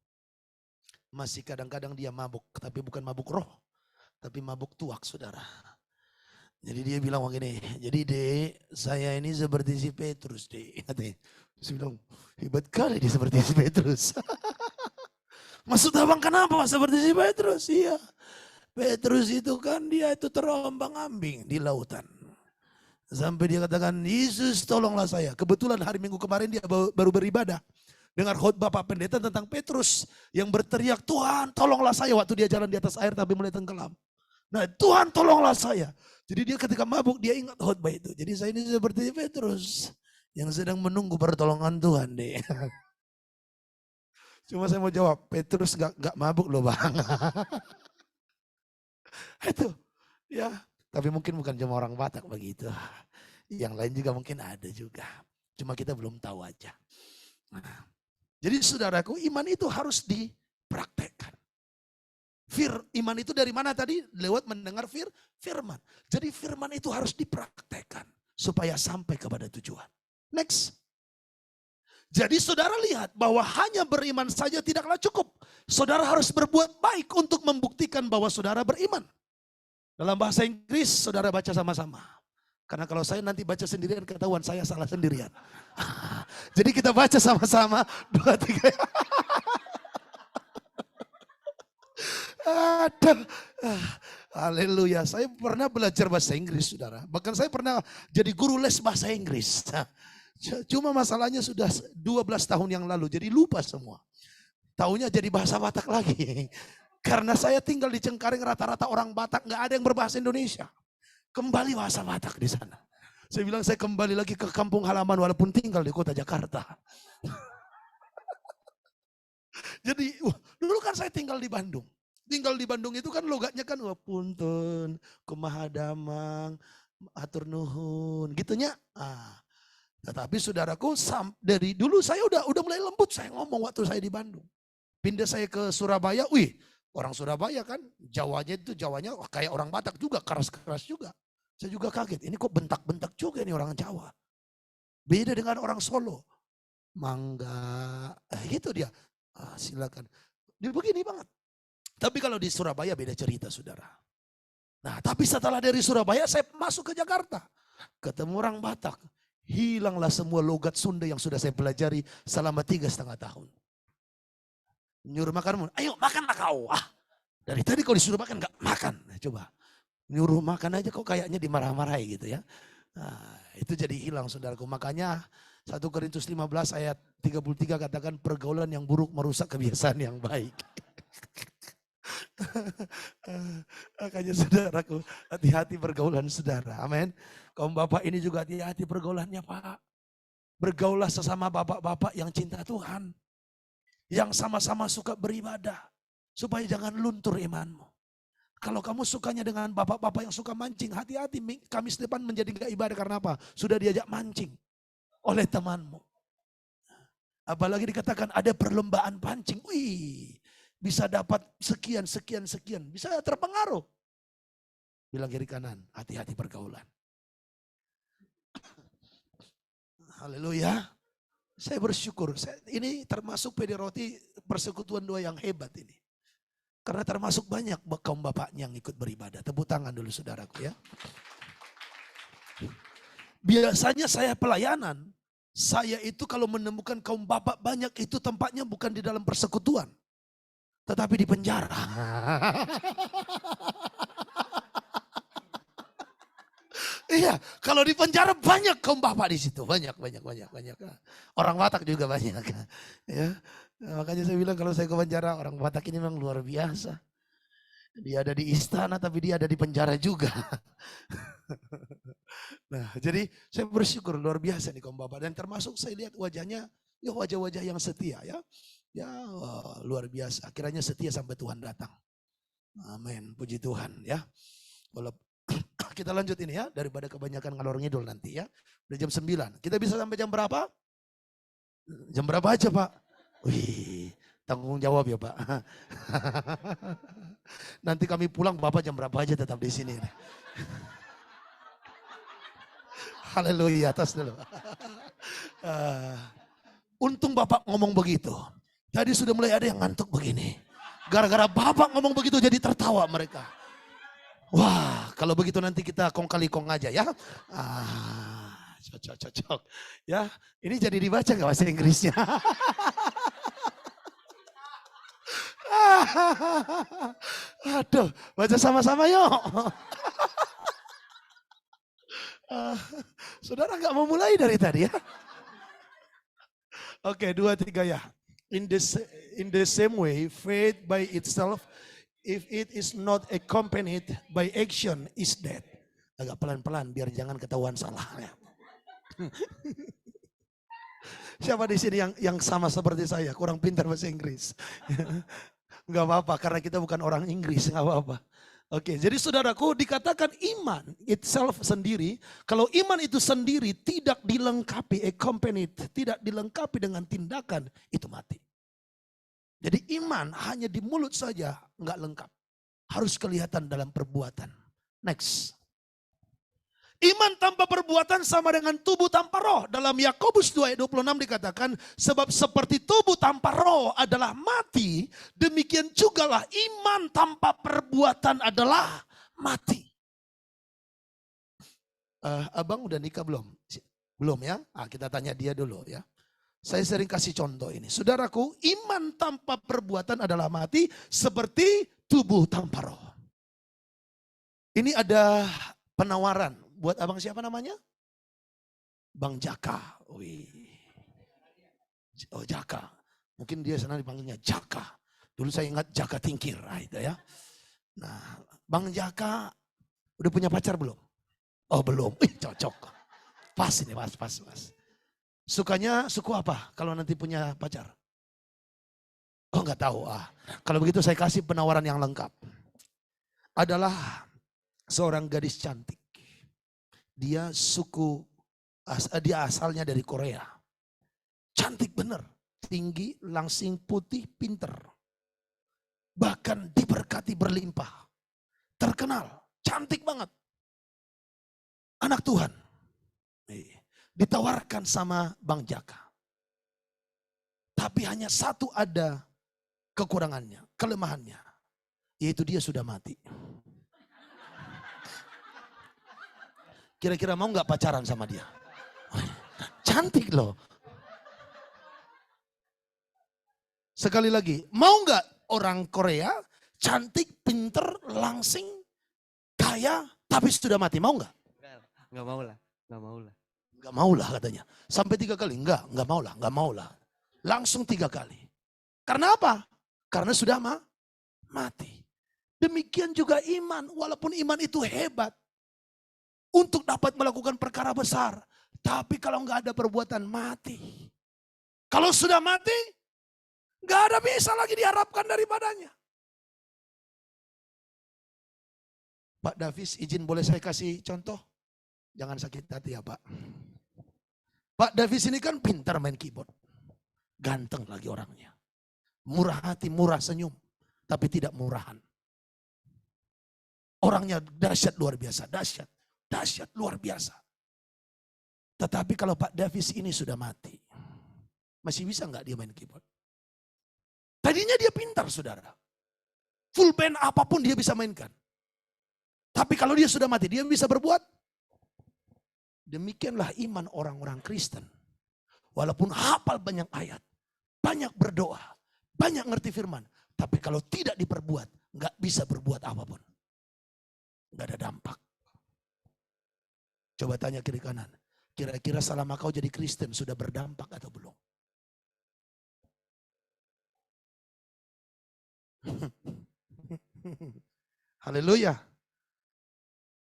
Masih kadang-kadang dia mabuk, tapi bukan mabuk roh, tapi mabuk tuak saudara. Jadi dia bilang begini, jadi dek, saya ini seperti si Petrus dek. Saya bilang, hebat kali dia seperti si Petrus. Maksud abang kenapa seperti si Petrus? Iya, Petrus itu kan dia itu terombang-ambing di lautan. Sampai dia katakan, Yesus tolonglah saya. Kebetulan hari Minggu kemarin dia baru beribadah. Dengar khotbah Pak Pendeta tentang Petrus yang berteriak, Tuhan tolonglah saya waktu dia jalan di atas air tapi mulai tenggelam. Nah Tuhan tolonglah saya. Jadi dia ketika mabuk dia ingat khotbah itu. Jadi saya ini seperti Petrus yang sedang menunggu pertolongan Tuhan deh. Cuma saya mau jawab, Petrus gak mabuk loh bang. Itu ya, tapi mungkin bukan cuma orang Batak begitu. Yang lain juga mungkin ada juga. Cuma kita belum tahu aja. Nah, jadi saudaraku, iman itu harus dipraktekkan. Iman itu dari mana tadi? Lewat mendengar firman. Jadi firman itu harus dipraktekkan supaya sampai kepada tujuan. Next. Jadi saudara lihat bahwa hanya beriman saja tidaklah cukup. Saudara harus berbuat baik untuk membuktikan bahwa saudara beriman. Dalam bahasa Inggris saudara baca sama-sama. Karena kalau saya nanti baca sendirian ketahuan saya salah sendirian. Jadi kita baca sama-sama 2, 3. Aduh, haleluya. Saya pernah belajar bahasa Inggris, saudara. Bahkan saya pernah jadi guru les bahasa Inggris. Cuma masalahnya sudah 12 tahun yang lalu, jadi lupa semua. Taunya jadi bahasa Batak lagi. Karena saya tinggal di Cengkareng, rata-rata orang Batak, nggak ada yang berbahasa Indonesia. Kembali bahasa Batak di sana. Saya bilang saya kembali lagi ke kampung halaman walaupun tinggal di kota Jakarta. Jadi dulu kan saya tinggal di Bandung. Tinggal di Bandung itu kan logatnya kan punten, kumaha damang, atur nuhun, gitunya. Tetapi saudaraku dari dulu saya udah mulai lembut saya ngomong waktu saya di Bandung. Pindah saya ke Surabaya, orang Surabaya kan Jawanya kayak orang Batak juga, keras-keras juga. Saya juga kaget, ini kok bentak-bentak juga nih orang Jawa. Beda dengan orang Solo. Mangga, gitu dia. Silakan. Dia begini banget. Tapi kalau di Surabaya beda cerita, saudara. Nah, tapi setelah dari Surabaya saya masuk ke Jakarta. Ketemu orang Batak. Hilanglah semua logat Sunda yang sudah saya pelajari selama 3,5 tahun. Nyuruh makan, ayo makanlah kau. Dari tadi kalau disuruh makan gak makan. Nah, coba. Nyuruh makan aja kok kayaknya dimarah-marahi gitu ya. Nah, itu jadi hilang saudaraku. Makanya 1 Korintus 15 ayat 33 katakan pergaulan yang buruk merusak kebiasaan yang baik. Makanya saudaraku, hati-hati pergaulan saudara. Amin. Kaum bapak ini juga hati-hati pergaulannya Pak. Bergaulah sesama bapak-bapak yang cinta Tuhan. Yang sama-sama suka beribadah. Supaya jangan luntur imanmu. Kalau kamu sukanya dengan bapak-bapak yang suka mancing, hati-hati Kamis depan menjadi gak ibadah karena apa? Sudah diajak mancing oleh temanmu. Apalagi dikatakan ada perlombaan pancing. Bisa dapat sekian. Bisa terpengaruh. Bilang kiri kanan, hati-hati pergaulan. Haleluya. Saya bersyukur. Ini termasuk PD Roti persekutuan 2 yang hebat ini. Karena termasuk banyak kaum bapaknya yang ikut beribadah. Tepuk tangan dulu saudaraku ya. Biasanya saya pelayanan. Saya itu kalau menemukan kaum bapak banyak itu tempatnya bukan di dalam persekutuan. Tetapi di penjara. Iya, kalau di penjara banyak kaum bapak di situ, banyak. Orang Batak juga banyak. Ya, makanya saya bilang kalau saya ke penjara orang Batak ini memang luar biasa. Dia ada di istana tapi dia ada di penjara juga. Nah, jadi saya bersyukur luar biasa nih kaum bapak dan termasuk saya lihat wajahnya, ya wajah-wajah yang setia ya. Ya luar biasa. Kiranya setia sampai Tuhan datang. Amin. Puji Tuhan ya. Kita lanjut ini ya, daripada kebanyakan ngalor ngidul nanti ya. Udah jam 9. Kita bisa sampai jam berapa? Jam berapa aja Pak? Wih, tanggung jawab ya Pak. Nanti kami pulang Bapak jam berapa aja tetap di sini. Haleluya, atas dulu. Untung Bapak ngomong begitu. Tadi sudah mulai ada yang ngantuk begini. Gara-gara Bapak ngomong begitu jadi tertawa mereka. Wah, kalau begitu nanti kita kong kali kong aja ya. Cocok. Ya, ini jadi dibaca gak bahasa Inggrisnya? Aduh, baca sama-sama yuk. Saudara gak mau mulai dari tadi ya? Oke, 2, 3 ya. In the same way, faith by itself, if it is not accompanied by action, is dead. Agak pelan-pelan biar jangan ketahuan salahnya. Siapa di sini yang sama seperti saya, kurang pintar bahasa Inggris? Enggak apa-apa, karena kita bukan orang Inggris, enggak apa-apa. Oke, jadi saudaraku dikatakan iman itself sendiri, kalau iman itu sendiri tidak dilengkapi, accompanied, tidak dilengkapi dengan tindakan, itu mati. Jadi iman hanya di mulut saja nggak lengkap. Harus kelihatan dalam perbuatan. Next. Iman tanpa perbuatan sama dengan tubuh tanpa roh. Dalam Yakobus 2 ayat 26 dikatakan, sebab seperti tubuh tanpa roh adalah mati, demikian jugalah iman tanpa perbuatan adalah mati. Abang udah nikah belum? Belum ya? Kita tanya dia dulu ya. Saya sering kasih contoh ini. Saudaraku, iman tanpa perbuatan adalah mati seperti tubuh tanpa roh. Ini ada penawaran. Buat abang siapa namanya? Bang Jaka. Wih. Oh Jaka. Mungkin dia senang dipanggilnya Jaka. Dulu saya ingat Jaka Tingkir. Itu ya. Nah, Bang Jaka udah punya pacar belum? Oh belum. Cocok. Pas ini, pas. Sukanya suku apa kalau nanti punya pacar? Oh nggak tahu. Kalau begitu saya kasih penawaran yang lengkap. Adalah seorang gadis cantik. Dia asalnya dari Korea. Cantik bener. Tinggi, langsing, putih, pinter. Bahkan diberkati berlimpah. Terkenal, cantik banget. Anak Tuhan. Ditawarkan sama Bang Jaka. Tapi hanya satu ada kekurangannya, kelemahannya. Yaitu dia sudah mati. Kira-kira mau nggak pacaran sama dia? Cantik loh. Sekali lagi, mau nggak orang Korea cantik, pinter, langsing, kaya, tapi sudah mati? Mau nggak? Nggak mau lah, nggak mau lah. Nggak mau lah katanya. Sampai 3 kali, nggak mau lah. Langsung 3 kali. Karena apa? Karena sudah mati. Demikian juga iman, walaupun iman itu hebat. Untuk dapat melakukan perkara besar. Tapi kalau nggak ada perbuatan mati. Kalau sudah mati, nggak ada bisa lagi diharapkan daripadanya. Pak Davis, izin boleh saya kasih contoh? Jangan sakit hati ya Pak. Pak Davis ini kan pintar main keyboard. Ganteng lagi orangnya. Murah hati, murah senyum. Tapi tidak murahan. Orangnya dahsyat luar biasa, dahsyat luar biasa. Tetapi kalau Pak Davis ini sudah mati, masih bisa nggak dia main keyboard? Tadinya dia pintar saudara. Full band apapun dia bisa mainkan. Tapi kalau dia sudah mati, dia bisa berbuat. Demikianlah iman orang-orang Kristen. Walaupun hafal banyak ayat, banyak berdoa, banyak ngerti firman. Tapi kalau tidak diperbuat, nggak bisa berbuat apapun. Nggak ada dampak. Coba tanya kiri kanan. Kira-kira selama kau jadi Kristen sudah berdampak atau belum? Haleluya.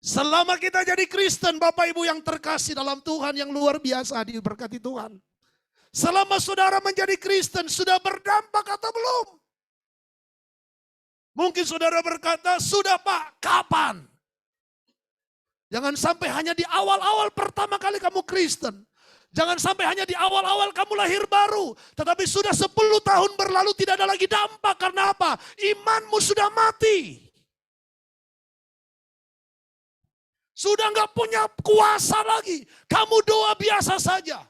Selama kita jadi Kristen, Bapak Ibu yang terkasih dalam Tuhan yang luar biasa diberkati Tuhan. Selama saudara menjadi Kristen sudah berdampak atau belum? Mungkin saudara berkata, sudah Pak, kapan? Jangan sampai hanya di awal-awal pertama kali kamu Kristen. Jangan sampai hanya di awal-awal kamu lahir baru. Tetapi sudah 10 tahun berlalu tidak ada lagi dampak. Karena apa? Imanmu sudah mati. Sudah nggak punya kuasa lagi. Kamu doa biasa saja.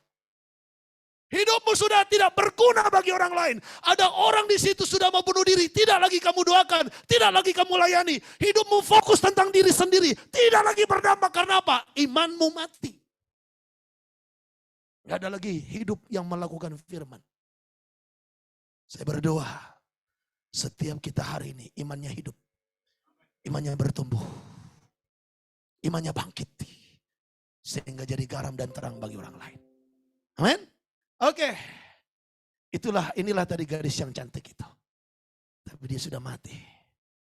Hidupmu sudah tidak berguna bagi orang lain. Ada orang di situ sudah mau bunuh diri. Tidak lagi kamu doakan. Tidak lagi kamu layani. Hidupmu fokus tentang diri sendiri. Tidak lagi berdampak. Karena apa? Imanmu mati. Gak ada lagi hidup yang melakukan firman. Saya berdoa. Setiap kita hari ini imannya hidup. Imannya bertumbuh. Imannya bangkit. Sehingga jadi garam dan terang bagi orang lain. Amin. Oke, inilah tadi gadis yang cantik itu. Tapi dia sudah mati.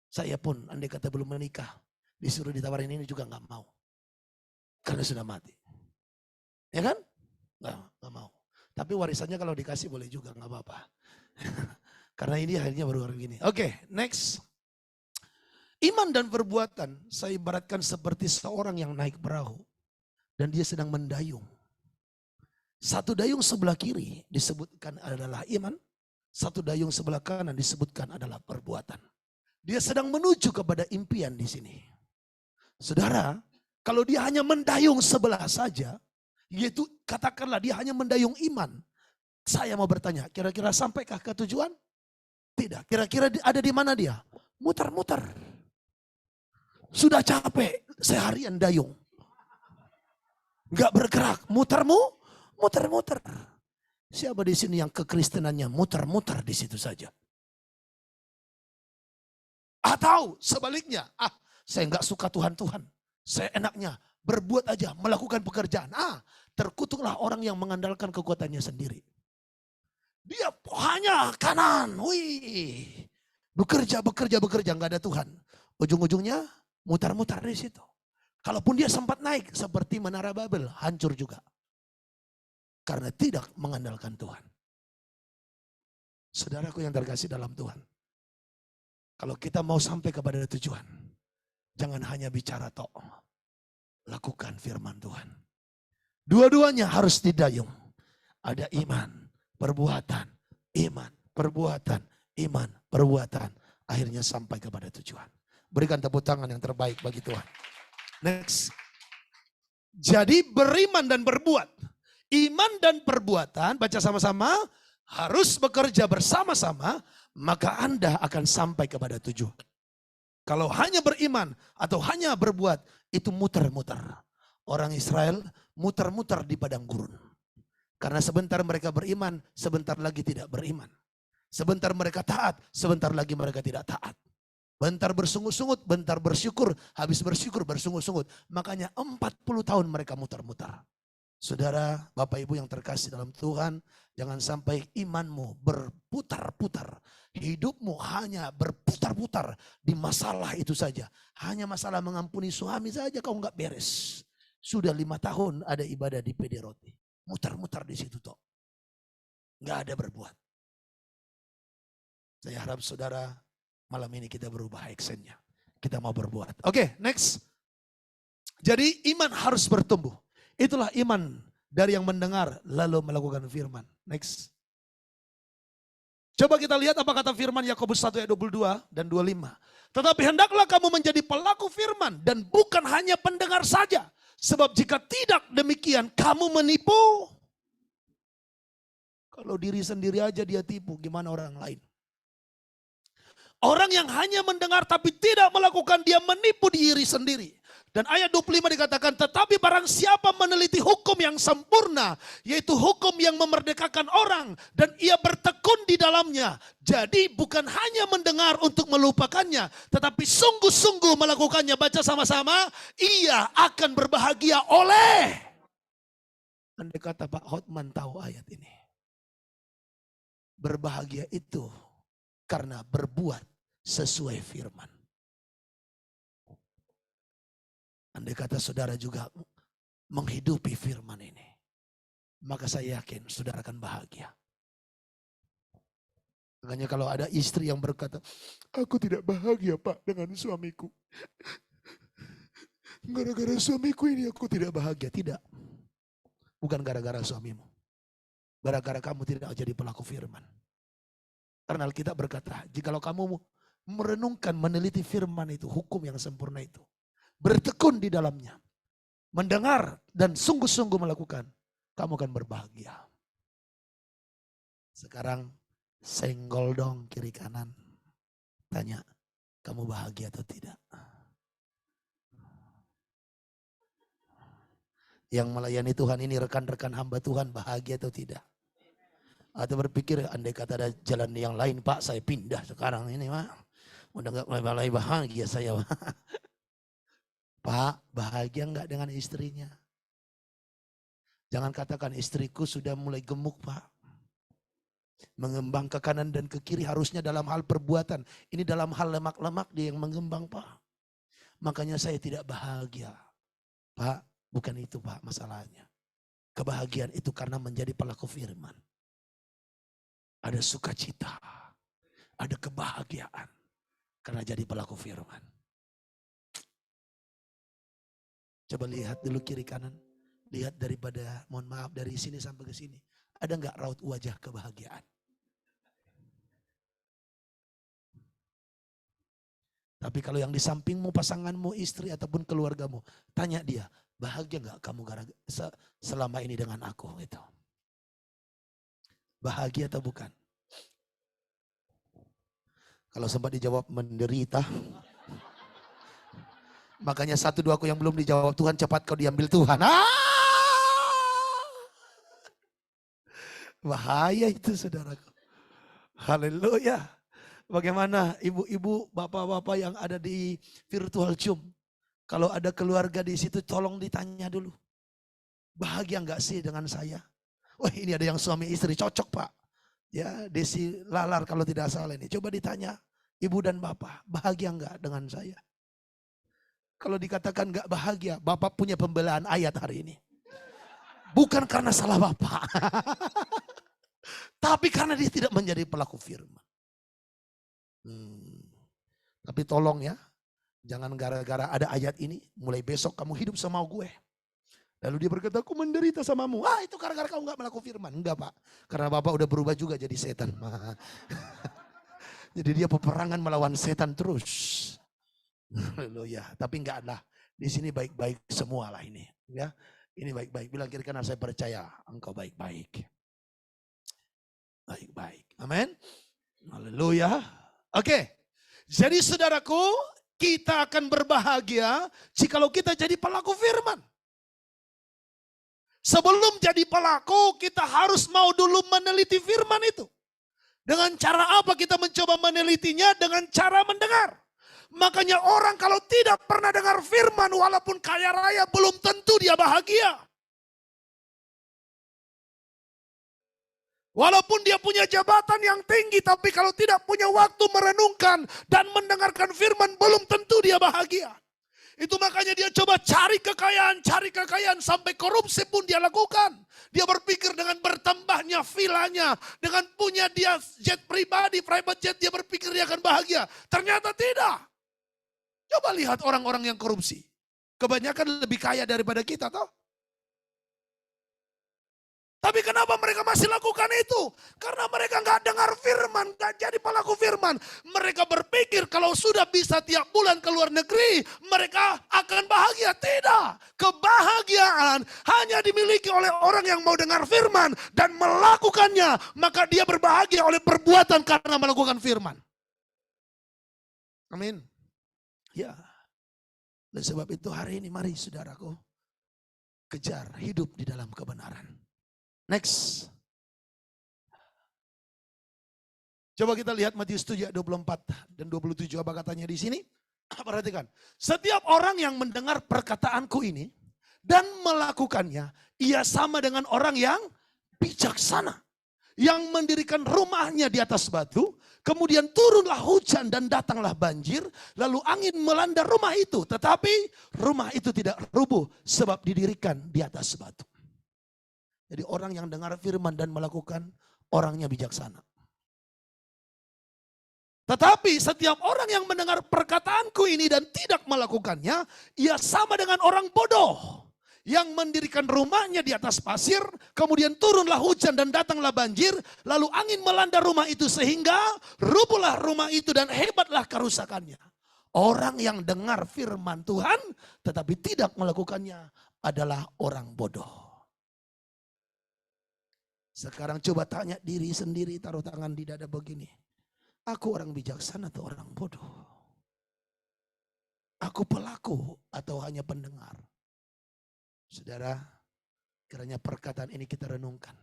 Saya pun andai kata belum menikah, disuruh ditawarin ini juga nggak mau. Karena sudah mati. Ya kan? Nggak mau. Tapi warisannya kalau dikasih boleh juga, nggak apa-apa. Karena ini akhirnya baru gini. Oke, next. Iman dan perbuatan saya ibaratkan seperti seorang yang naik perahu dan dia sedang mendayung. Satu dayung sebelah kiri disebutkan adalah iman, satu dayung sebelah kanan disebutkan adalah perbuatan. Dia sedang menuju kepada impian di sini. Saudara, kalau dia hanya mendayung sebelah saja, yaitu katakanlah dia hanya mendayung iman. Saya mau bertanya, kira-kira sampaikah ke tujuan? Tidak. Kira-kira ada di mana dia? Muter-muter. Sudah capek seharian dayung. Gak bergerak, muter-muter. Siapa di sini yang kekristenannya muter-muter di situ saja? Atau sebaliknya, saya gak suka Tuhan. Saya enaknya berbuat aja, melakukan pekerjaan. Terkutuklah orang yang mengandalkan kekuatannya sendiri. Dia hanya kanan, bekerja, gak ada Tuhan. Ujung-ujungnya mutar-mutar di situ. Kalaupun dia sempat naik seperti Menara Babel, hancur juga. Karena tidak mengandalkan Tuhan. Saudaraku yang terkasih dalam Tuhan. Kalau kita mau sampai kepada tujuan, jangan hanya bicara tok. Lakukan firman Tuhan. Dua-duanya harus didayung. Ada iman, perbuatan, iman, perbuatan, iman, perbuatan. Akhirnya sampai kepada tujuan. Berikan tepuk tangan yang terbaik bagi Tuhan. Next. Jadi beriman dan berbuat. Iman dan perbuatan, baca sama-sama, harus bekerja bersama-sama, maka Anda akan sampai kepada tujuan. Kalau hanya beriman atau hanya berbuat, itu muter-muter. Orang Israel muter-muter di padang gurun. Karena sebentar mereka beriman, sebentar lagi tidak beriman. Sebentar mereka taat, sebentar lagi mereka tidak taat. Bentar bersungut-sungut, bentar bersyukur, habis bersyukur bersungut-sungut. Makanya 40 tahun mereka muter-muter. Saudara, Bapak Ibu yang terkasih dalam Tuhan, jangan sampai imanmu berputar-putar. Hidupmu hanya berputar-putar di masalah itu saja. Hanya masalah mengampuni suami saja kau nggak beres. Sudah 5 tahun ada ibadah di PD Roti. Mutar-mutar di situ toh. Nggak ada berbuat. Saya harap saudara malam ini kita berubah actionnya. Kita mau berbuat. Oke, next. Jadi iman harus bertumbuh. Itulah iman dari yang mendengar lalu melakukan firman. Next. Coba kita lihat apa kata firman Yakobus 1 ayat 22 dan 25. Tetapi hendaklah kamu menjadi pelaku firman dan bukan hanya pendengar saja. Sebab jika tidak demikian kamu menipu. Kalau diri sendiri aja dia tipu, gimana orang lain? Orang yang hanya mendengar tapi tidak melakukan, dia menipu diri sendiri. Dan ayat 25 dikatakan, tetapi barang siapa meneliti hukum yang sempurna, yaitu hukum yang memerdekakan orang, dan ia bertekun di dalamnya. Jadi bukan hanya mendengar untuk melupakannya, tetapi sungguh-sungguh melakukannya. Baca sama-sama, ia akan berbahagia oleh. Andai kata Pak Hotman tahu ayat ini. Berbahagia itu karena berbuat sesuai firman. Andai kata saudara juga menghidupi firman ini, maka saya yakin saudara akan bahagia. Makanya kalau ada istri yang berkata, aku tidak bahagia Pak dengan suamiku. Gara-gara suamiku ini aku tidak bahagia. Tidak. Bukan gara-gara suamimu. Gara-gara kamu tidak jadi pelaku firman. Karena Alkitab berkata, jikalau kamu merenungkan, meneliti firman itu, hukum yang sempurna itu, bertekun di dalamnya, mendengar dan sungguh-sungguh melakukan, kamu akan berbahagia. Sekarang senggol dong kiri kanan, tanya, kamu bahagia atau tidak? Yang melayani Tuhan ini rekan-rekan hamba Tuhan bahagia atau tidak? Atau berpikir andai kata ada jalan yang lain Pak, saya pindah sekarang ini Pak. Udah gak mulai bahagia saya Pak. Pak, bahagia enggak dengan istrinya? Jangan katakan istriku sudah mulai gemuk Pak. Mengembang ke kanan dan ke kiri harusnya dalam hal perbuatan. Ini dalam hal lemak-lemak dia yang mengembang Pak. Makanya saya tidak bahagia. Pak, bukan itu Pak masalahnya. Kebahagiaan itu karena menjadi pelaku firman. Ada sukacita, ada kebahagiaan karena jadi pelaku firman. Coba lihat dulu kiri kanan. Lihat daripada, mohon maaf, dari sini sampai ke sini. Ada nggak raut wajah kebahagiaan? Tapi kalau yang di sampingmu, pasanganmu, istri ataupun keluargamu, tanya dia, bahagia nggak kamu selama ini dengan aku? Itu. Bahagia atau bukan? Kalau sempat dijawab menderita, makanya 1, 2 aku yang belum dijawab Tuhan, cepat kau diambil Tuhan. Bahaya itu saudaraku. Haleluya. Bagaimana ibu-ibu, bapak-bapak yang ada di virtual Zoom. Kalau ada keluarga di situ tolong ditanya dulu. Bahagia enggak sih dengan saya? Wah, ini ada yang suami istri cocok Pak. Ya, Desi Lalar kalau tidak salah ini. Coba ditanya ibu dan bapak, bahagia enggak dengan saya? Kalau dikatakan enggak bahagia, bapak punya pembelaan ayat hari ini. Bukan karena salah bapak. Tapi karena dia tidak menjadi pelaku firman. Tapi tolong ya, jangan gara-gara ada ayat ini, mulai besok kamu hidup sama gue. Lalu dia berkata, aku menderita samamu. Itu gara-gara kamu gak melakukan firman. Enggak Pak, karena Bapak udah berubah juga jadi setan. Jadi dia peperangan melawan setan terus. Haleluya. Tapi enggak lah, di sini baik-baik semua lah ini. Ya, ini baik-baik. Bilang kiri kanan, saya percaya engkau baik-baik. Baik-baik. Amin. Haleluya. Oke. Jadi saudaraku, kita akan berbahagia jikalau kita jadi pelaku firman. Sebelum jadi pelaku, kita harus mau dulu meneliti firman itu. Dengan cara apa kita mencoba menelitinya? Dengan cara mendengar. Makanya orang kalau tidak pernah dengar firman, walaupun kaya raya, belum tentu dia bahagia. Walaupun dia punya jabatan yang tinggi, tapi kalau tidak punya waktu merenungkan dan mendengarkan firman, belum tentu dia bahagia. Itu makanya dia coba cari kekayaan sampai korupsi pun dia lakukan. Dia berpikir dengan bertambahnya vilanya, dengan punya dia jet pribadi, private jet, dia berpikir dia akan bahagia. Ternyata tidak. Coba lihat orang-orang yang korupsi. Kebanyakan lebih kaya daripada kita toh. Tapi kenapa mereka masih lakukan itu? Karena mereka nggak dengar firman, nggak jadi pelaku firman. Mereka berpikir kalau sudah bisa tiap bulan ke luar negeri, mereka akan bahagia. Tidak. Kebahagiaan hanya dimiliki oleh orang yang mau dengar firman dan melakukannya. Maka dia berbahagia oleh perbuatan karena melakukan firman. Amin. Ya. Dan sebab itu hari ini mari saudaraku, kejar hidup di dalam kebenaran. Next. Coba kita lihat Matius 7 ayat 24 dan 27, apa katanya di sini? Perhatikan. Setiap orang yang mendengar perkataanku ini dan melakukannya, ia sama dengan orang yang bijaksana. Yang mendirikan rumahnya di atas batu, kemudian turunlah hujan dan datanglah banjir, lalu angin melanda rumah itu. Tetapi rumah itu tidak rubuh sebab didirikan di atas batu. Jadi orang yang dengar firman dan melakukan, orangnya bijaksana. Tetapi setiap orang yang mendengar perkataanku ini dan tidak melakukannya, ia sama dengan orang bodoh. Yang mendirikan rumahnya di atas pasir, kemudian turunlah hujan dan datanglah banjir, lalu angin melanda rumah itu sehingga rubuhlah rumah itu dan hebatlah kerusakannya. Orang yang dengar firman Tuhan tetapi tidak melakukannya adalah orang bodoh. Sekarang coba tanya diri sendiri, taruh tangan di dada begini. Aku orang bijaksana atau orang bodoh? Aku pelaku atau hanya pendengar? Saudara, kiranya perkataan ini kita renungkan.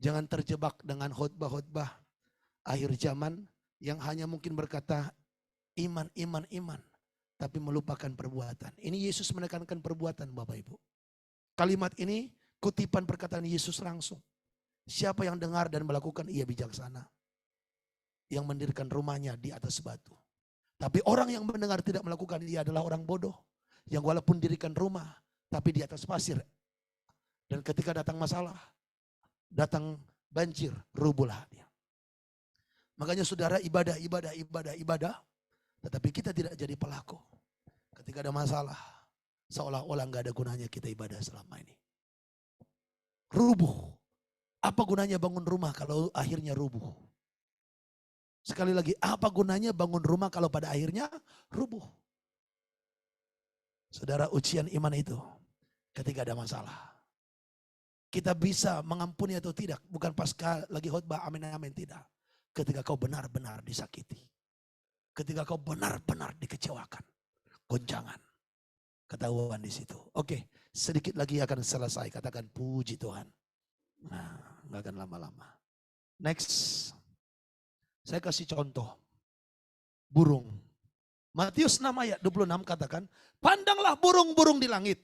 Jangan terjebak dengan khotbah-khotbah akhir zaman yang hanya mungkin berkata iman, iman, iman. Tapi melupakan perbuatan. Ini Yesus menekankan perbuatan Bapak Ibu. Kalimat ini kutipan perkataan Yesus langsung. Siapa yang dengar dan melakukan, ia bijaksana. Yang mendirikan rumahnya di atas batu. Tapi orang yang mendengar tidak melakukan, ia adalah orang bodoh. Yang walaupun dirikan rumah, tapi di atas pasir. Dan ketika datang masalah, datang banjir, rubuhlah dia. Makanya saudara, ibadah. Tetapi kita tidak jadi pelaku. Ketika ada masalah, Seolah-olah gak ada gunanya kita ibadah selama ini. Rubuh. Apa gunanya bangun rumah kalau akhirnya rubuh? Sekali lagi, apa gunanya bangun rumah kalau pada akhirnya rubuh? Saudara, ujian iman itu ketika ada masalah. Kita bisa mengampuni atau tidak, bukan pasca lagi khotbah amin amin, tidak. Ketika kau benar-benar disakiti. Ketika kau benar-benar dikecewakan. Goncangan. Ketahuan di situ. Oke, sedikit lagi akan selesai. Katakan puji Tuhan. Nah, nggak akan lama-lama. Next. Saya kasih contoh. Burung. Matius 6 ayat 26 katakan, pandanglah burung-burung di langit.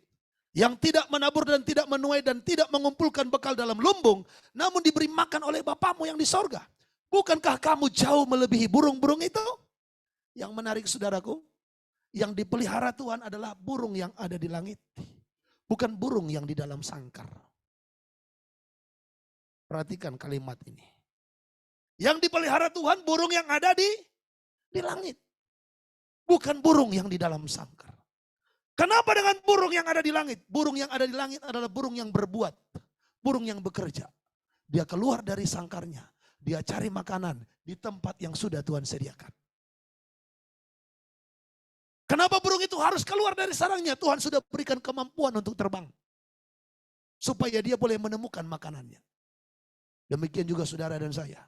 Yang tidak menabur dan tidak menuai dan tidak mengumpulkan bekal dalam lumbung. Namun diberi makan oleh Bapamu yang di sorga. Bukankah kamu jauh melebihi burung-burung itu? Yang menarik saudaraku. Yang dipelihara Tuhan adalah burung yang ada di langit. Bukan burung yang di dalam sangkar. Perhatikan kalimat ini. Yang dipelihara Tuhan burung yang ada di langit. Bukan burung yang di dalam sangkar. Kenapa dengan burung yang ada di langit? Burung yang ada di langit adalah burung yang berbuat. Burung yang bekerja. Dia keluar dari sangkarnya. Dia cari makanan di tempat yang sudah Tuhan sediakan. Kenapa burung itu harus keluar dari sarangnya? Tuhan sudah berikan kemampuan untuk terbang. Supaya dia boleh menemukan makanannya. Demikian juga saudara dan saya.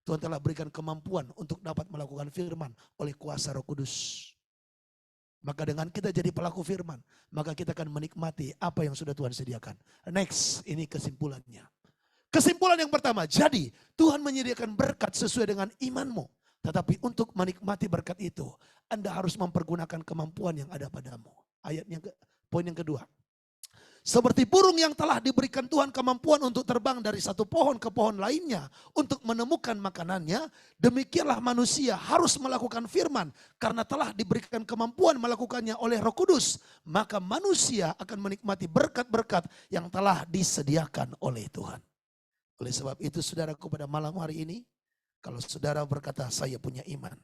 Tuhan telah berikan kemampuan untuk dapat melakukan firman oleh kuasa Roh Kudus. Maka dengan kita jadi pelaku firman, maka kita akan menikmati apa yang sudah Tuhan sediakan. Next, ini kesimpulannya. Kesimpulan yang pertama, jadi Tuhan menyediakan berkat sesuai dengan imanmu. Tetapi untuk menikmati berkat itu, Anda harus mempergunakan kemampuan yang ada padamu. Poin yang kedua. Seperti burung yang telah diberikan Tuhan kemampuan untuk terbang dari satu pohon ke pohon lainnya untuk menemukan makanannya, demikianlah manusia harus melakukan firman karena telah diberikan kemampuan melakukannya oleh Roh Kudus, maka manusia akan menikmati berkat-berkat yang telah disediakan oleh Tuhan. Oleh sebab itu saudaraku, pada malam hari ini, kalau saudara berkata saya punya iman,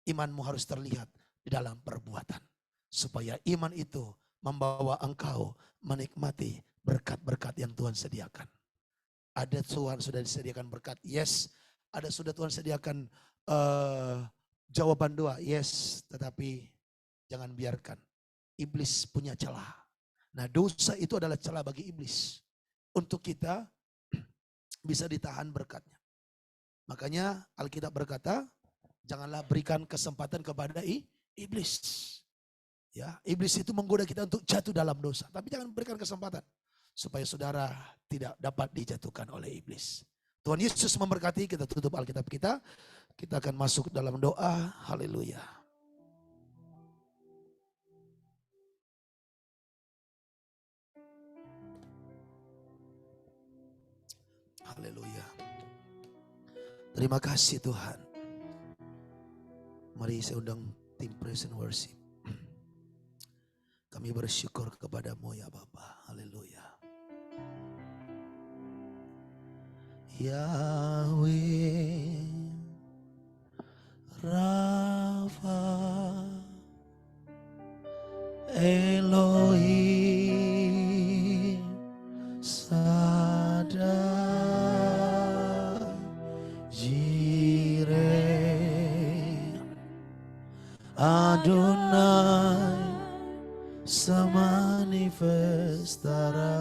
imanmu harus terlihat di dalam perbuatan. Supaya iman itu membawa engkau menikmati berkat-berkat yang Tuhan sediakan. Ada Tuhan sudah disediakan berkat, yes. Ada sudah Tuhan sediakan jawaban doa, yes. Tetapi jangan biarkan iblis punya celah. Nah, dosa itu adalah celah bagi iblis untuk kita bisa ditahan berkatnya. Makanya Alkitab berkata, janganlah berikan kesempatan kepada iblis. Ya, iblis itu menggoda kita untuk jatuh dalam dosa. Tapi jangan berikan kesempatan supaya saudara tidak dapat dijatuhkan oleh iblis. Tuhan Yesus memberkati. Kita tutup Alkitab kita. Kita akan masuk dalam doa. Haleluya. Haleluya. Terima kasih Tuhan. Mari saya undang tim praise and worship. Kami bersyukur kepadamu ya Bapa. Haleluya. Yahweh Rafa Elohim Shaddai Jireh Adonai semanifestara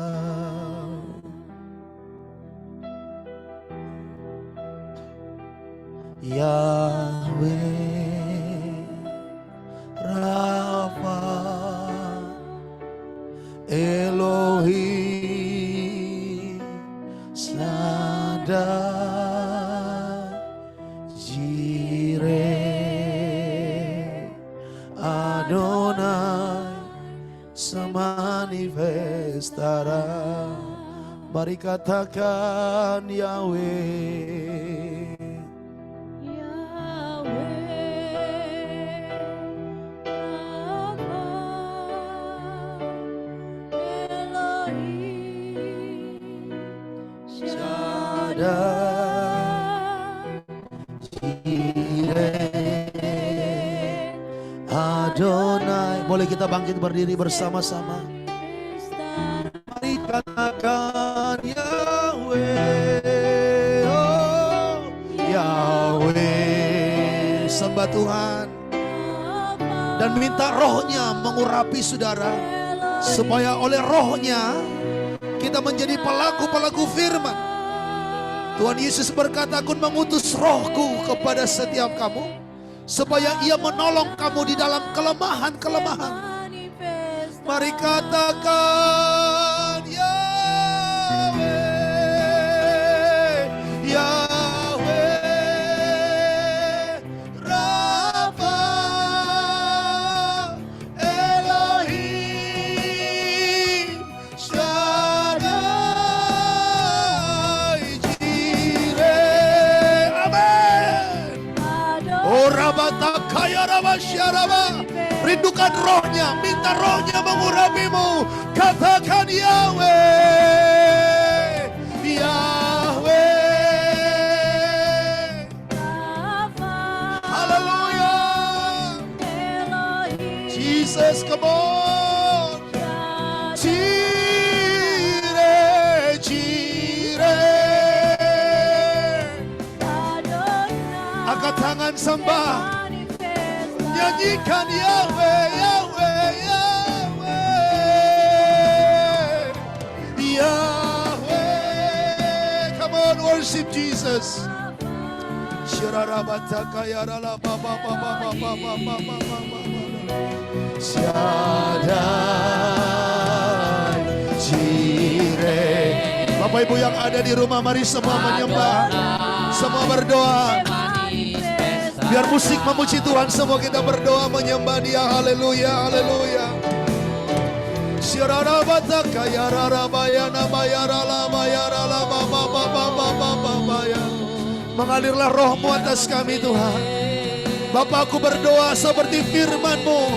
Yahweh Rafa Elohim Shaddai Jireh Adonai semanifestara. Mari katakan Yahweh. Jireh Adonai Boleh kita bangkit berdiri bersama-sama. Mari katakan Yahweh, oh Yahweh. Sembah Tuhan dan minta rohnya mengurapi saudara, supaya oleh rohnya kita menjadi pelaku-pelaku firman. Tuhan Yesus berkata, aku mengutus rohku kepada setiap kamu, supaya ia menolong kamu di dalam kelemahan-kelemahan. Mari katakan Yahweh, Yahweh, Rafa, Elohim, Shaddai, Jireh. Amin. Ora batakaya rabasyaraba. Rindukan rohnya, minta rohnya mengurapimu. Katakan Yahweh, Yahweh. Haleluya. Jesus, come on. Jireh, Jireh. Angkat tangan sembah. Nyanyikan Yahweh, Yahweh, Yahweh, Yahweh. Come on, worship Jesus. Shaddai, Jireh. Bapak Ibu yang ada di rumah, mari semua menyembah, semua berdoa. Biar musik memuji Tuhan, semua kita berdoa menyembah Dia. Haleluya, haleluya. Mengalirlah rohmu atas kami Tuhan. Bapa, aku berdoa seperti firman-Mu.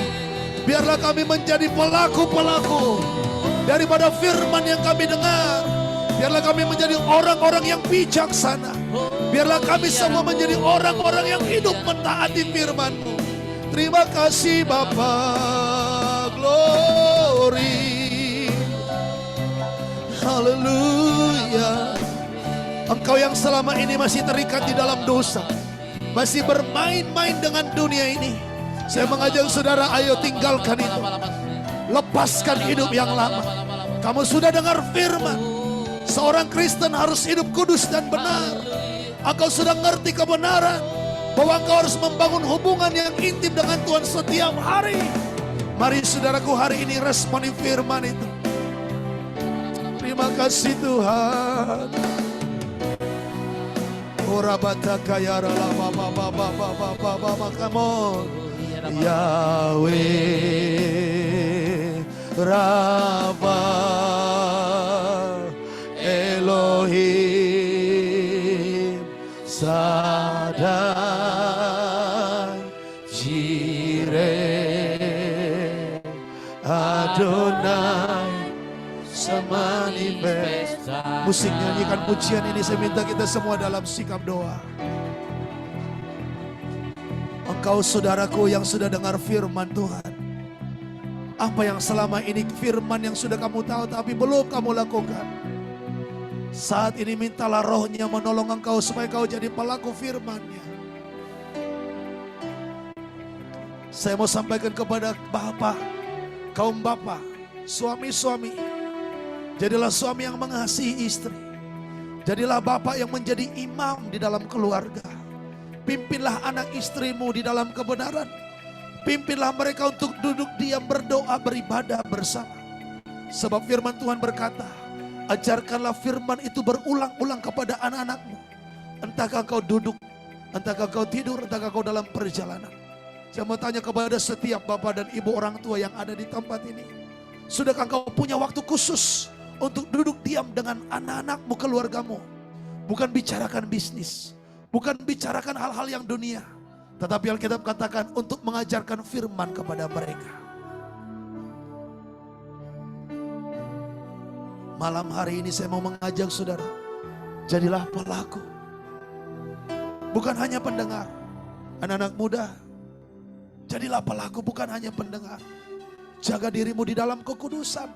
Biarlah kami menjadi pelaku-pelaku daripada firman yang kami dengar. Biarlah kami menjadi orang-orang yang bijaksana. Biarlah kami semua menjadi orang-orang yang hidup mentaati firman-Mu. Terima kasih Bapa, glory, haleluya. Engkau yang selama ini masih terikat di dalam dosa, masih bermain-main dengan dunia ini, saya mengajak saudara, ayo tinggalkan itu. Lepaskan hidup yang lama. Kamu sudah dengar firman, seorang Kristen harus hidup kudus dan benar. Engkau sudah ngerti kebenaran bahwa engkau harus membangun hubungan yang intim dengan Tuhan setiap hari. Mari saudaraku, hari ini responi firman itu. Terima kasih Tuhan. Ora bataka ya rala baba baba baba baba, come on. Yahweh, Rafa, Elohim, Shaddai, Jireh, Adonai, semanifest. Musik nyanyikan pujian ini, saya minta kita semua dalam sikap doa. Engkau saudaraku yang sudah dengar firman Tuhan, apa yang selama ini firman yang sudah kamu tahu tapi belum kamu lakukan, saat ini mintalah rohnya menolong engkau supaya kau jadi pelaku firman-Nya. Saya mau sampaikan kepada Bapak, kaum Bapak, suami-suami, jadilah suami yang mengasihi istri. Jadilah Bapak yang menjadi imam di dalam keluarga. Pimpinlah anak istrimu di dalam kebenaran. Pimpinlah mereka untuk duduk diam, berdoa, beribadah bersama. Sebab firman Tuhan berkata, ajarkanlah firman itu berulang-ulang kepada anak-anakmu. Entahkah kau duduk, entahkah kau tidur, entahkah kau dalam perjalanan. Saya mau tanya kepada setiap bapak dan ibu orang tua yang ada di tempat ini. Sudahkah kau punya waktu khusus untuk duduk diam dengan anak-anakmu, keluargamu? Bukan bicarakan bisnis, bukan bicarakan hal-hal yang dunia, tetapi Alkitab katakan untuk mengajarkan firman kepada mereka. Malam hari ini saya mau mengajak saudara, jadilah pelaku. Bukan hanya pendengar. Anak-anak muda, jadilah pelaku, bukan hanya pendengar. Jaga dirimu di dalam kekudusan.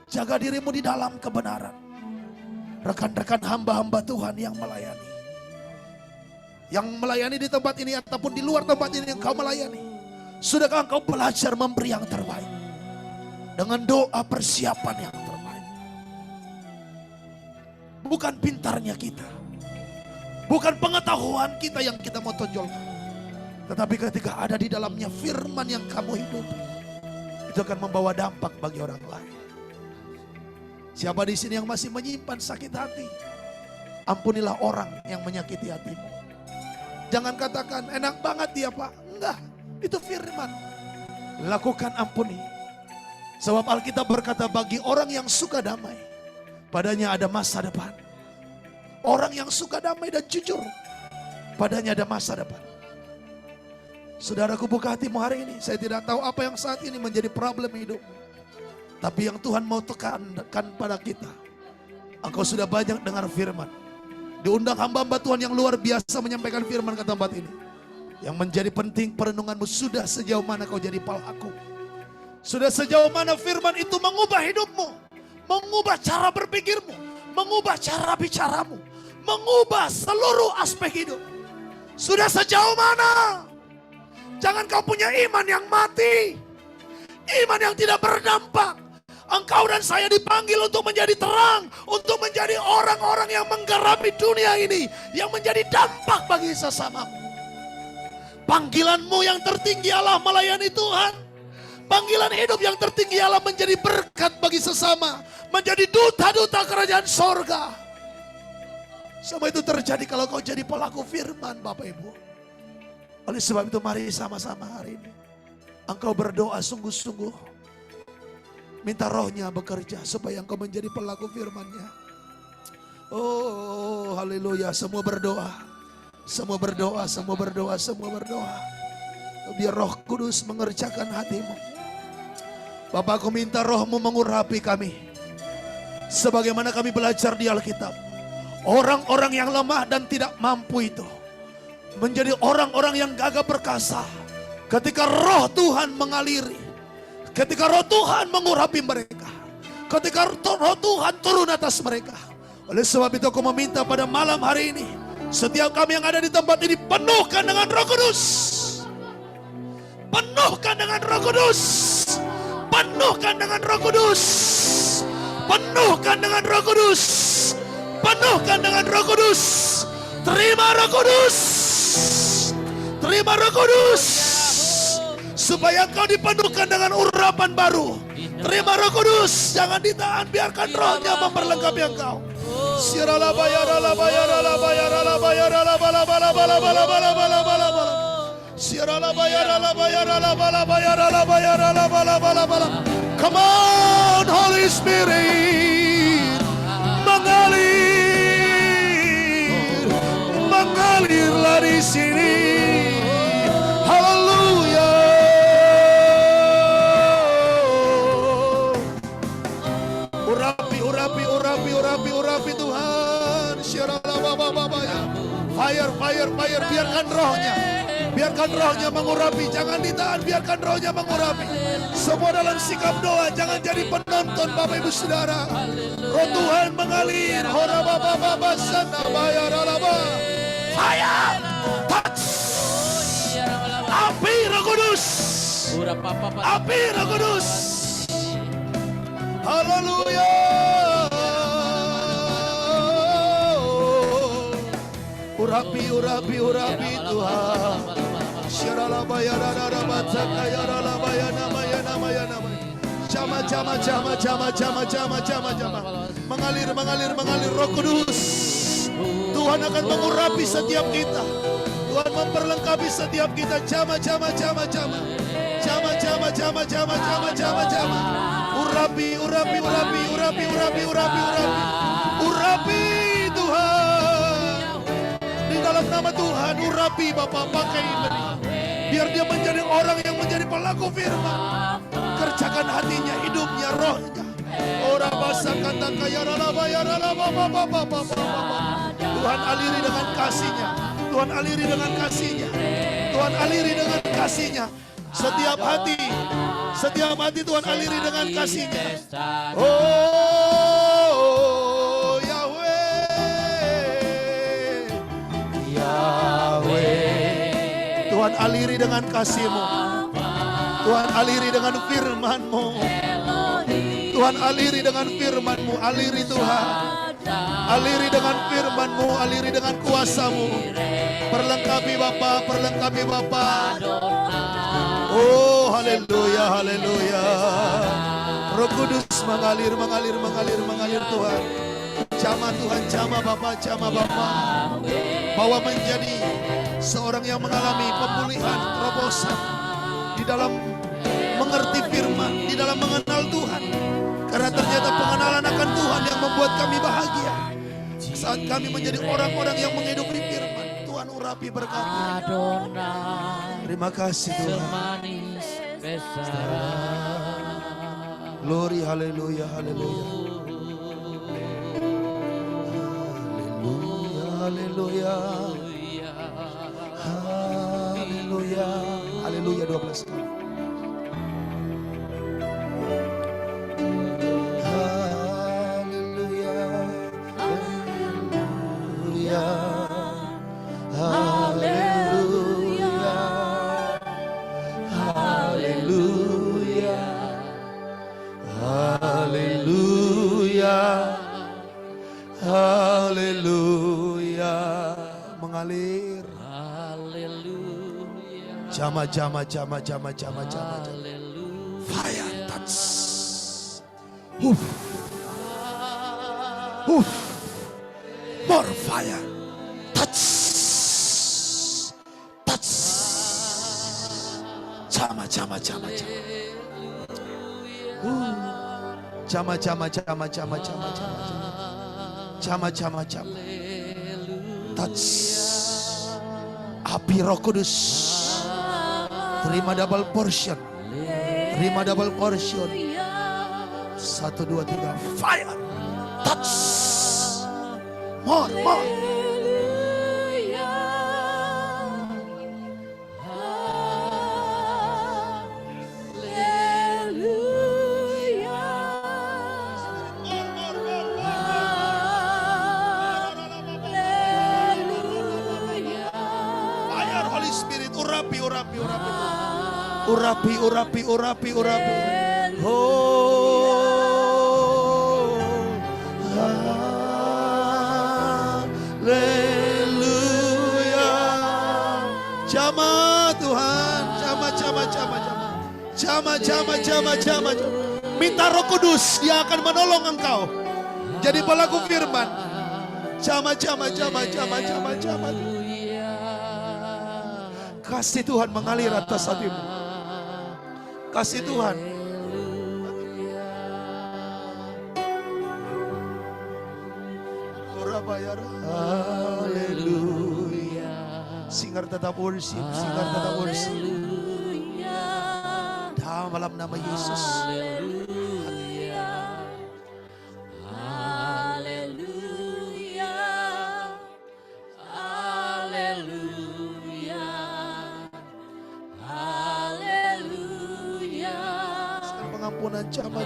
Jaga dirimu di dalam kebenaran. Rekan-rekan hamba-hamba Tuhan yang melayani. Yang melayani di tempat ini ataupun di luar tempat ini yang kau melayani. Sudahkah engkau belajar memberi yang terbaik? Dengan doa persiapan yang terbaik. Bukan pintarnya kita. Bukan pengetahuan kita yang kita mau tonjolkan. Tetapi ketika ada di dalamnya firman yang kamu hidup, itu akan membawa dampak bagi orang lain. Siapa di sini yang masih menyimpan sakit hati? Ampunilah orang yang menyakiti hatimu. Jangan katakan enak banget dia Pak. Enggak, itu firman. Lakukan ampuni. Sebab Alkitab berkata bagi orang yang suka damai, padanya ada masa depan. Orang yang suka damai dan jujur, padanya ada masa depan. Saudaraku, buka hatimu hari ini. Saya tidak tahu apa yang saat ini menjadi problem hidupmu. Tapi yang Tuhan mau tekankan pada kita, engkau sudah banyak dengar firman. Diundang hamba-hamba Tuhan yang luar biasa menyampaikan firman ke tempat ini. Yang menjadi penting perenunganmu, sudah sejauh mana kau jadi pelaku. Sudah sejauh mana firman itu mengubah hidupmu. Mengubah cara berpikirmu. Mengubah cara bicaramu. Mengubah seluruh aspek hidup. Sudah sejauh mana? Jangan kau punya iman yang mati. Iman yang tidak berdampak. Engkau dan saya dipanggil untuk menjadi terang. Untuk menjadi orang-orang yang menggarapi dunia ini. Yang menjadi dampak bagi sesamamu. Panggilanmu yang tertinggi adalah melayani Tuhan. Panggilan hidup yang tertinggi adalah menjadi berkat bagi sesama. Menjadi duta-duta kerajaan sorga. Semua itu terjadi kalau kau jadi pelaku firman Bapak Ibu. Oleh sebab itu mari sama-sama hari ini. Engkau berdoa sungguh-sungguh. Minta rohnya bekerja supaya engkau menjadi pelaku firman-Nya. Oh haleluya, semua berdoa. Semua berdoa, semua berdoa, semua berdoa. Biar Roh Kudus mengerjakan hatimu. Bapak, aku minta rohmu mengurapi kami. Sebagaimana kami belajar di Alkitab. Orang-orang yang lemah dan tidak mampu itu menjadi orang-orang yang gagah perkasa. Ketika roh Tuhan mengaliri. Ketika roh Tuhan mengurapi mereka. Ketika roh Tuhan turun atas mereka. Oleh sebab itu aku meminta pada malam hari ini. Setiap kami yang ada di tempat ini penuhkan dengan Roh Kudus. Penuhkan dengan Roh Kudus. Penuhkan dengan Roh Kudus. Penuhkan dengan Roh Kudus. Penuhkan dengan Roh Kudus. Terima Roh Kudus. Terima Roh Kudus. Supaya kau dipenuhkan dengan urapan baru. Terima Roh Kudus. Jangan ditahan, biarkan rohnya memperlengkapi engkau. Sirala bayara bayara bayara bayara bala bala bala bala bala bala bala bala. Sirala bayara bayara bala bayara bayara bala bala bala. Come on Holy Spirit. Mengalirlah di sini. Haleluya. Urapi Tuhan. Fire. Biarkan rohnya. Biarkan rohnya mengurapi. Jangan ditahan, biarkan rohnya mengurapi. Semua dalam sikap doa. Jangan jadi penonton Bapak Ibu Saudara. Roh Tuhan mengalir. Fire. Touch. Api Roh Kudus. Api Roh Kudus. Haleluya. Urapi Tuhan. Syarala bayara bataka yarala bayana mayana. Jama. Mengalir Roh Kudus. Tuhan akan mengurapi setiap kita. Tuhan memperlengkapi setiap kita. Jama. Urapi Tuhan. Di dalam nama Tuhan, urapi Bapak, pakai ini. Biar dia menjadi orang yang menjadi pelaku firman. Kerjakan hatinya, hidupnya, rohnya. Ora basa kata kaya ralaba. Tuhan aliri dengan kasih-Nya. Tuhan aliri dengan kasih-Nya. Setiap hati Tuhan aliri dengan kasih-Nya. Oh Yahweh, Yahweh. Tuhan aliri dengan kasih-Mu. Tuhan aliri dengan firman-Mu. Tuhan aliri dengan firman-Mu. Aliri Tuhan. Aliri dengan firman-Mu. Aliri dengan kuasa-Mu. Perlengkapi Bapa, perlengkapi Bapa. Oh haleluya, haleluya. Roh Kudus mengalir, mengalir, mengalir, mengalir Tuhan. Jamah Tuhan, jamah Bapa, jamah Bapa. Bawa menjadi seorang yang mengalami pemulihan, terobosan di dalam mengerti firman, di dalam mengenal Tuhan. Karena ternyata pengenalan akan Tuhan yang membuat kami bahagia. Saat kami menjadi orang-orang yang menghidupi firman, Tuhan urapi berkati. Terima kasih Tuhan. Glory, haleluya, haleluya. Haleluya, haleluya, haleluya 12 kali. Mengalir. Jama. Fire touch. More fire. Touch. Jama. Touch. Api Roh Kudus. Terima double portion. Terima double portion. 1, 2, 3. Fire. Touch. More. Urapi. Oh, haleluya. Jama Tuhan, jama. Minta Roh Kudus, Dia akan menolong engkau jadi pelaku firman. Jama. Kasih Tuhan mengalir atas hatimu. Kasih Tuhan. Haleluya. Singer tetap worship. Dalam nama Yesus. Pengampunan jama.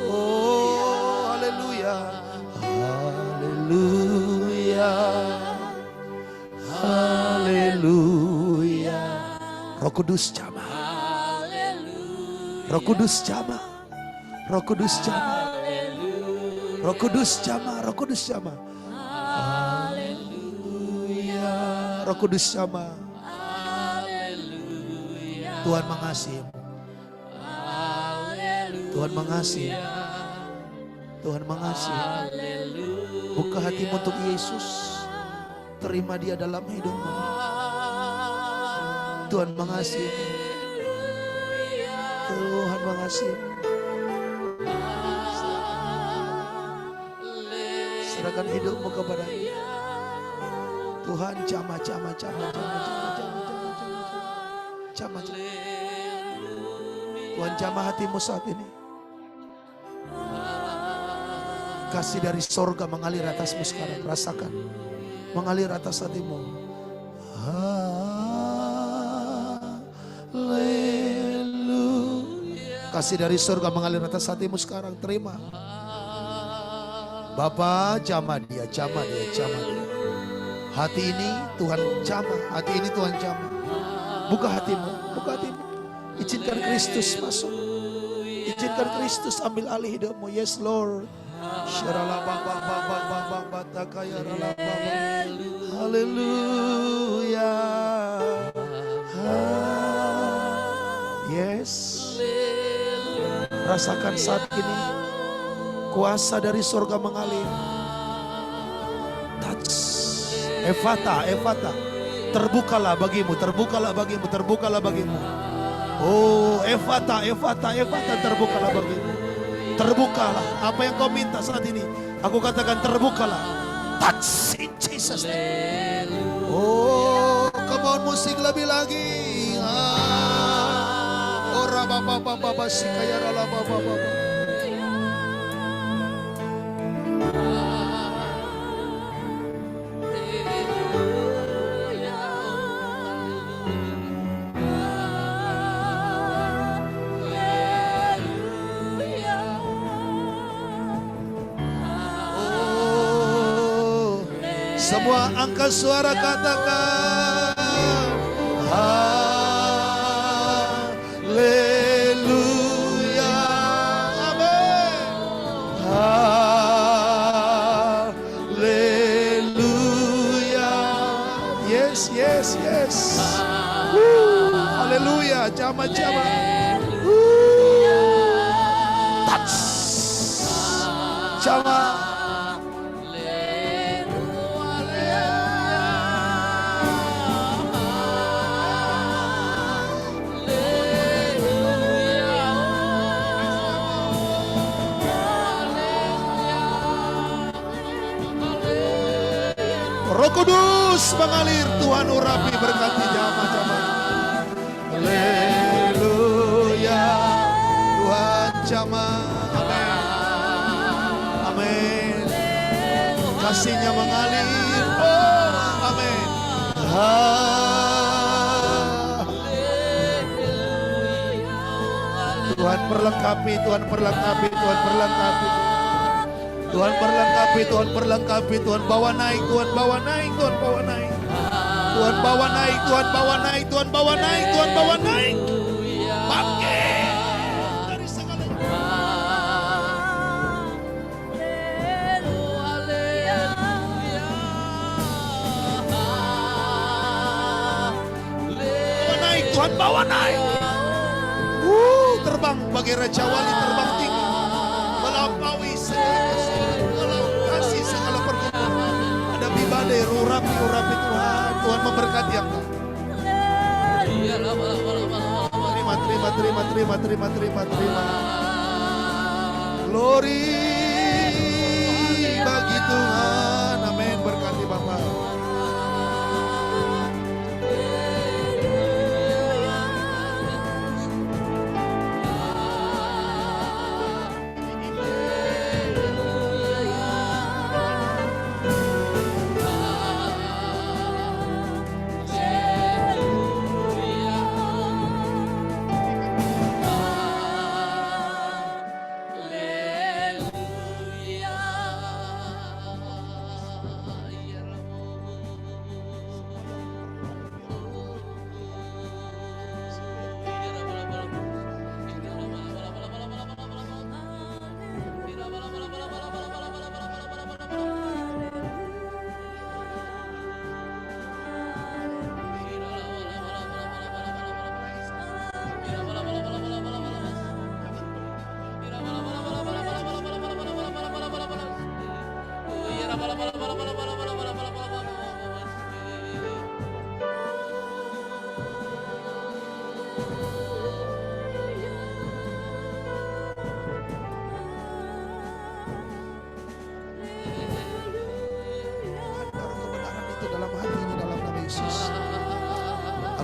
Oh haleluya. Roh Kudus jama. Roh Kudus jama. Tuhan mengasihi. Tuhan mengasihi. Buka hatimu untuk Yesus. Terima Dia dalam hidupmu. Tuhan mengasihi. Tuhan mengasihi. Serahkan hidupmu kepada Dia. Tuhan jama. Tuhan jamah hatimu saat ini. Kasih dari sorga mengalir atasmu sekarang. Rasakan. Mengalir atas hatimu. Haleluya. Kasih dari surga mengalir atas hatimu sekarang. Terima. Bapa, jamah dia, jamah dia, jamah dia. Hati ini Tuhan jamah, hati ini Tuhan jamah. Buka hatimu, buka hatimu. Izinkan Kristus masuk. Izinkan Kristus ambil alih hidupmu. Yes Lord. Haleluya. Yes. Rasakan saat ini kuasa dari surga mengalir. Touch. Efata, Efata. Terbukalah bagimu, terbukalah bagimu, terbukalah bagimu. Oh, Efata, Efata, Efata, terbukalah bagimu. Terbukalah apa yang kau minta saat ini. Aku katakan terbukalah. Touch in Jesus name. Oh, come on, musik lebih lagi. Oh, rabababababa sikaya ralabababa. Semua angkat suara katakan haleluya, amin, haleluya, yes, yes, yes, haleluya, jama-jama, touch, jama. Roh Kudus mengalir, Tuhan urapi berkati jamaah-jamaah. Haleluya, Tuhan jamah, amin, amin. Kasihnya mengalir, oh amin. Tuhan perlengkapi, Tuhan perlengkapi, Tuhan perlengkapi. Tuhan perlengkapi, Tuhan perlengkapi, Tuhan bawa naik, Tuhan bawa naik, Tuhan bawa naik. Tuhan bawa naik, Tuhan bawa naik, Tuhan bawa naik, Tuhan bawa naik. Bangkit dari segala bawa naik, Tuhan bawa naik. Terbang bagai Raja Wali, terbang tinggi, melampaui segala kasih, segala pergumulan. Ada badai, urapi Tuhan. Tuhan memberkati engkau. Terima. Glory bagi Tuhan. Amin. Berkati Bapak.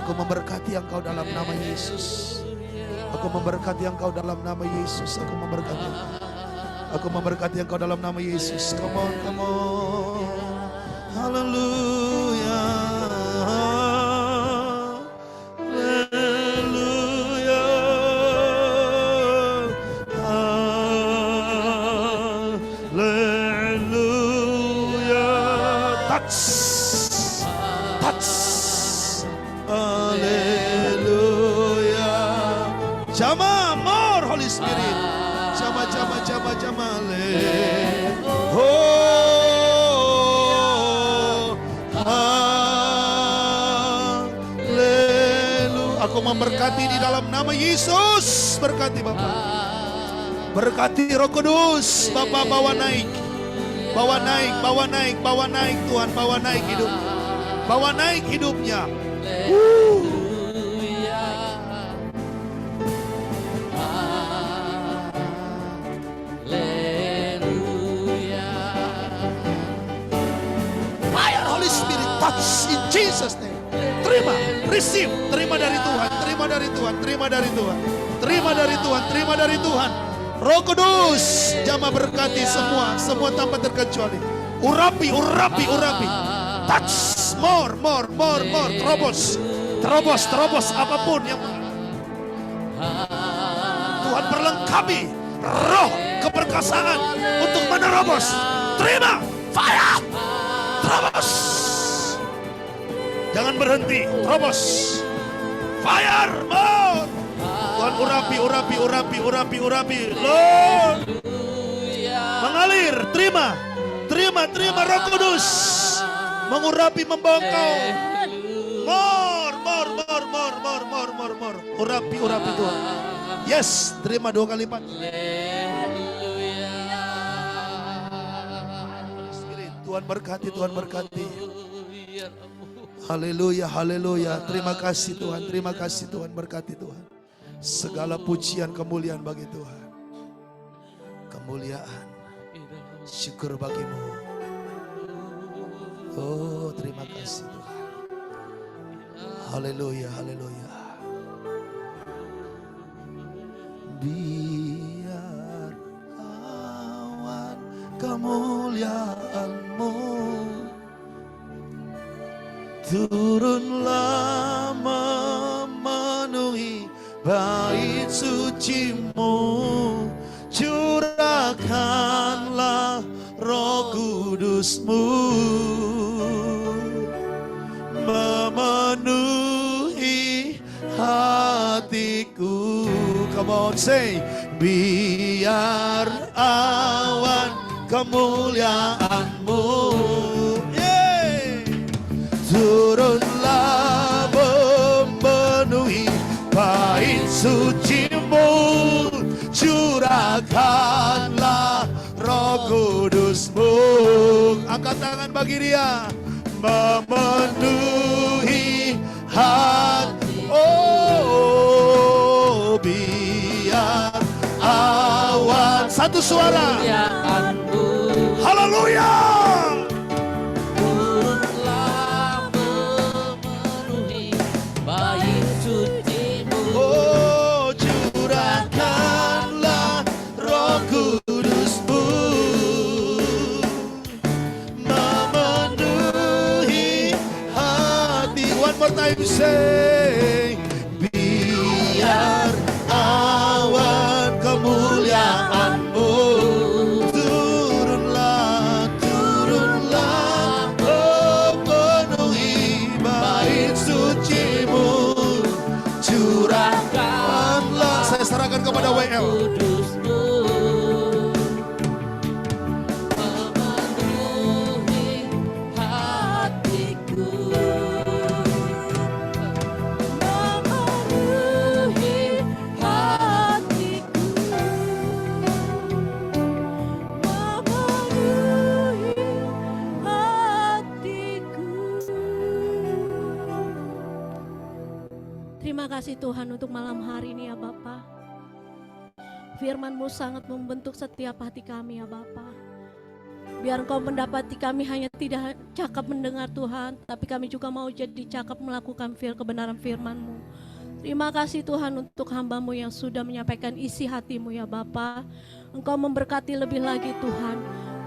Aku memberkati engkau dalam nama Yesus. Aku memberkati engkau dalam nama Yesus. Aku memberkati. Aku memberkati engkau dalam nama Yesus. Come on, come on. Haleluya. Haleluya. Jama, more Holy Spirit. Jama, jama, jama, jama. Oh, haleluya. Aku memberkati di dalam nama Yesus. Berkati Bapak. Berkati Roh Kudus. Bapak bawa naik. Bawa naik, bawa naik, bawa naik Tuhan. Bawa naik hidup. Bawa naik hidupnya. Fire Holy Spirit touch in Jesus name. Terima, receive, terima dari Tuhan, terima dari Tuhan, terima dari Tuhan, terima dari Tuhan, terima dari Tuhan. Roh Kudus, jama berkati semua tanpa terkecuali. Urapi, urapi, urapi. Touch, more, more, more, more. Terobos, terobos, terobos apapun yang Tuhan perlengkapi roh keperkasaan untuk menerobos. Terima, fire, terobos. Jangan berhenti, terobos. Fire, more. Tuhan urapi, urapi, urapi, urapi, urapi. Lord, mengalir, terima, terima, terima Roh Kudus. Mengurapi, membongkau. More, more, more, more, more, more, more, more. Urapi, urapi Tuhan. Yes, terima 2 kali lipat. Tuhan berkati, Tuhan berkati. Haleluya, haleluya. Terima kasih Tuhan, terima kasih Tuhan, berkati Tuhan. Segala pujian kemuliaan bagi Tuhan. Kemuliaan, syukur bagimu. Oh, terima kasih Tuhan. Haleluya, haleluya. Biar awan kemuliaan-Mu turunlah memenuhi bait suci-Mu, curahkanlah Roh Kudus-Mu memenuhi hatiku. Come on, say, biar awan kemuliaan-Mu, yeah, turunlah memenuhi bait suci-Mu, curahkanlah Roh Kudus-Mu. Angkat tangan bagi Dia. Memenuhi hati. Oh, biar awan. Satu suara. Haleluya. Time say, biar awan kemuliaan-Mu turunlah, turunlah, penuhi bait suci-Mu, curahkanlah. Saya serahkan kepada WL. Terima kasih Tuhan untuk malam hari ini ya Bapa. Firman-Mu sangat membentuk setiap hati kami ya Bapa. Biar Engkau mendapati kami hanya tidak cakap mendengar Tuhan, tapi kami juga mau jadi cakap melakukan kebenaran firman-Mu. Terima kasih Tuhan untuk hamba-Mu yang sudah menyampaikan isi hati-Mu ya Bapa. Engkau memberkati lebih lagi Tuhan.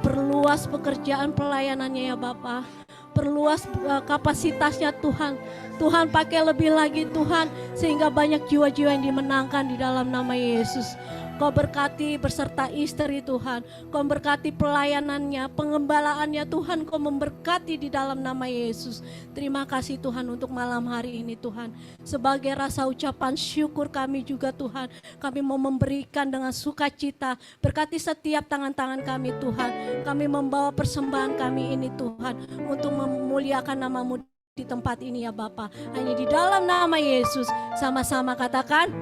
Perluas pekerjaan pelayanannya ya Bapa. Perluas kapasitasnya Tuhan. Tuhan pakai lebih lagi Tuhan, sehingga banyak jiwa-jiwa yang dimenangkan di dalam nama Yesus. Kau berkati beserta istri Tuhan. Kau berkati pelayanannya, pengembalaannya Tuhan. Kau memberkati di dalam nama Yesus. Terima kasih Tuhan untuk malam hari ini Tuhan. Sebagai rasa ucapan syukur kami juga Tuhan. Kami mau memberikan dengan sukacita. Berkati setiap tangan-tangan kami Tuhan. Kami membawa persembahan kami ini Tuhan. Untuk memuliakan nama-Mu di tempat ini ya Bapa. Hanya di dalam nama Yesus. Sama-sama katakan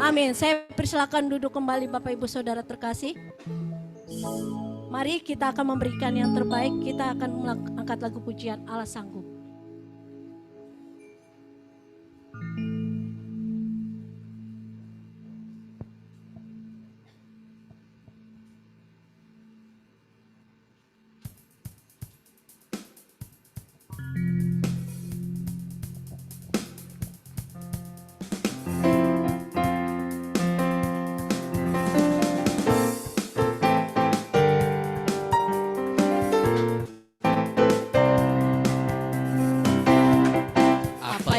amin. Saya persilakan duduk kembali Bapak Ibu Saudara terkasih. Mari kita akan memberikan yang terbaik. Kita akan angkat lagu pujian Allah Sanggup.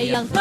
Yang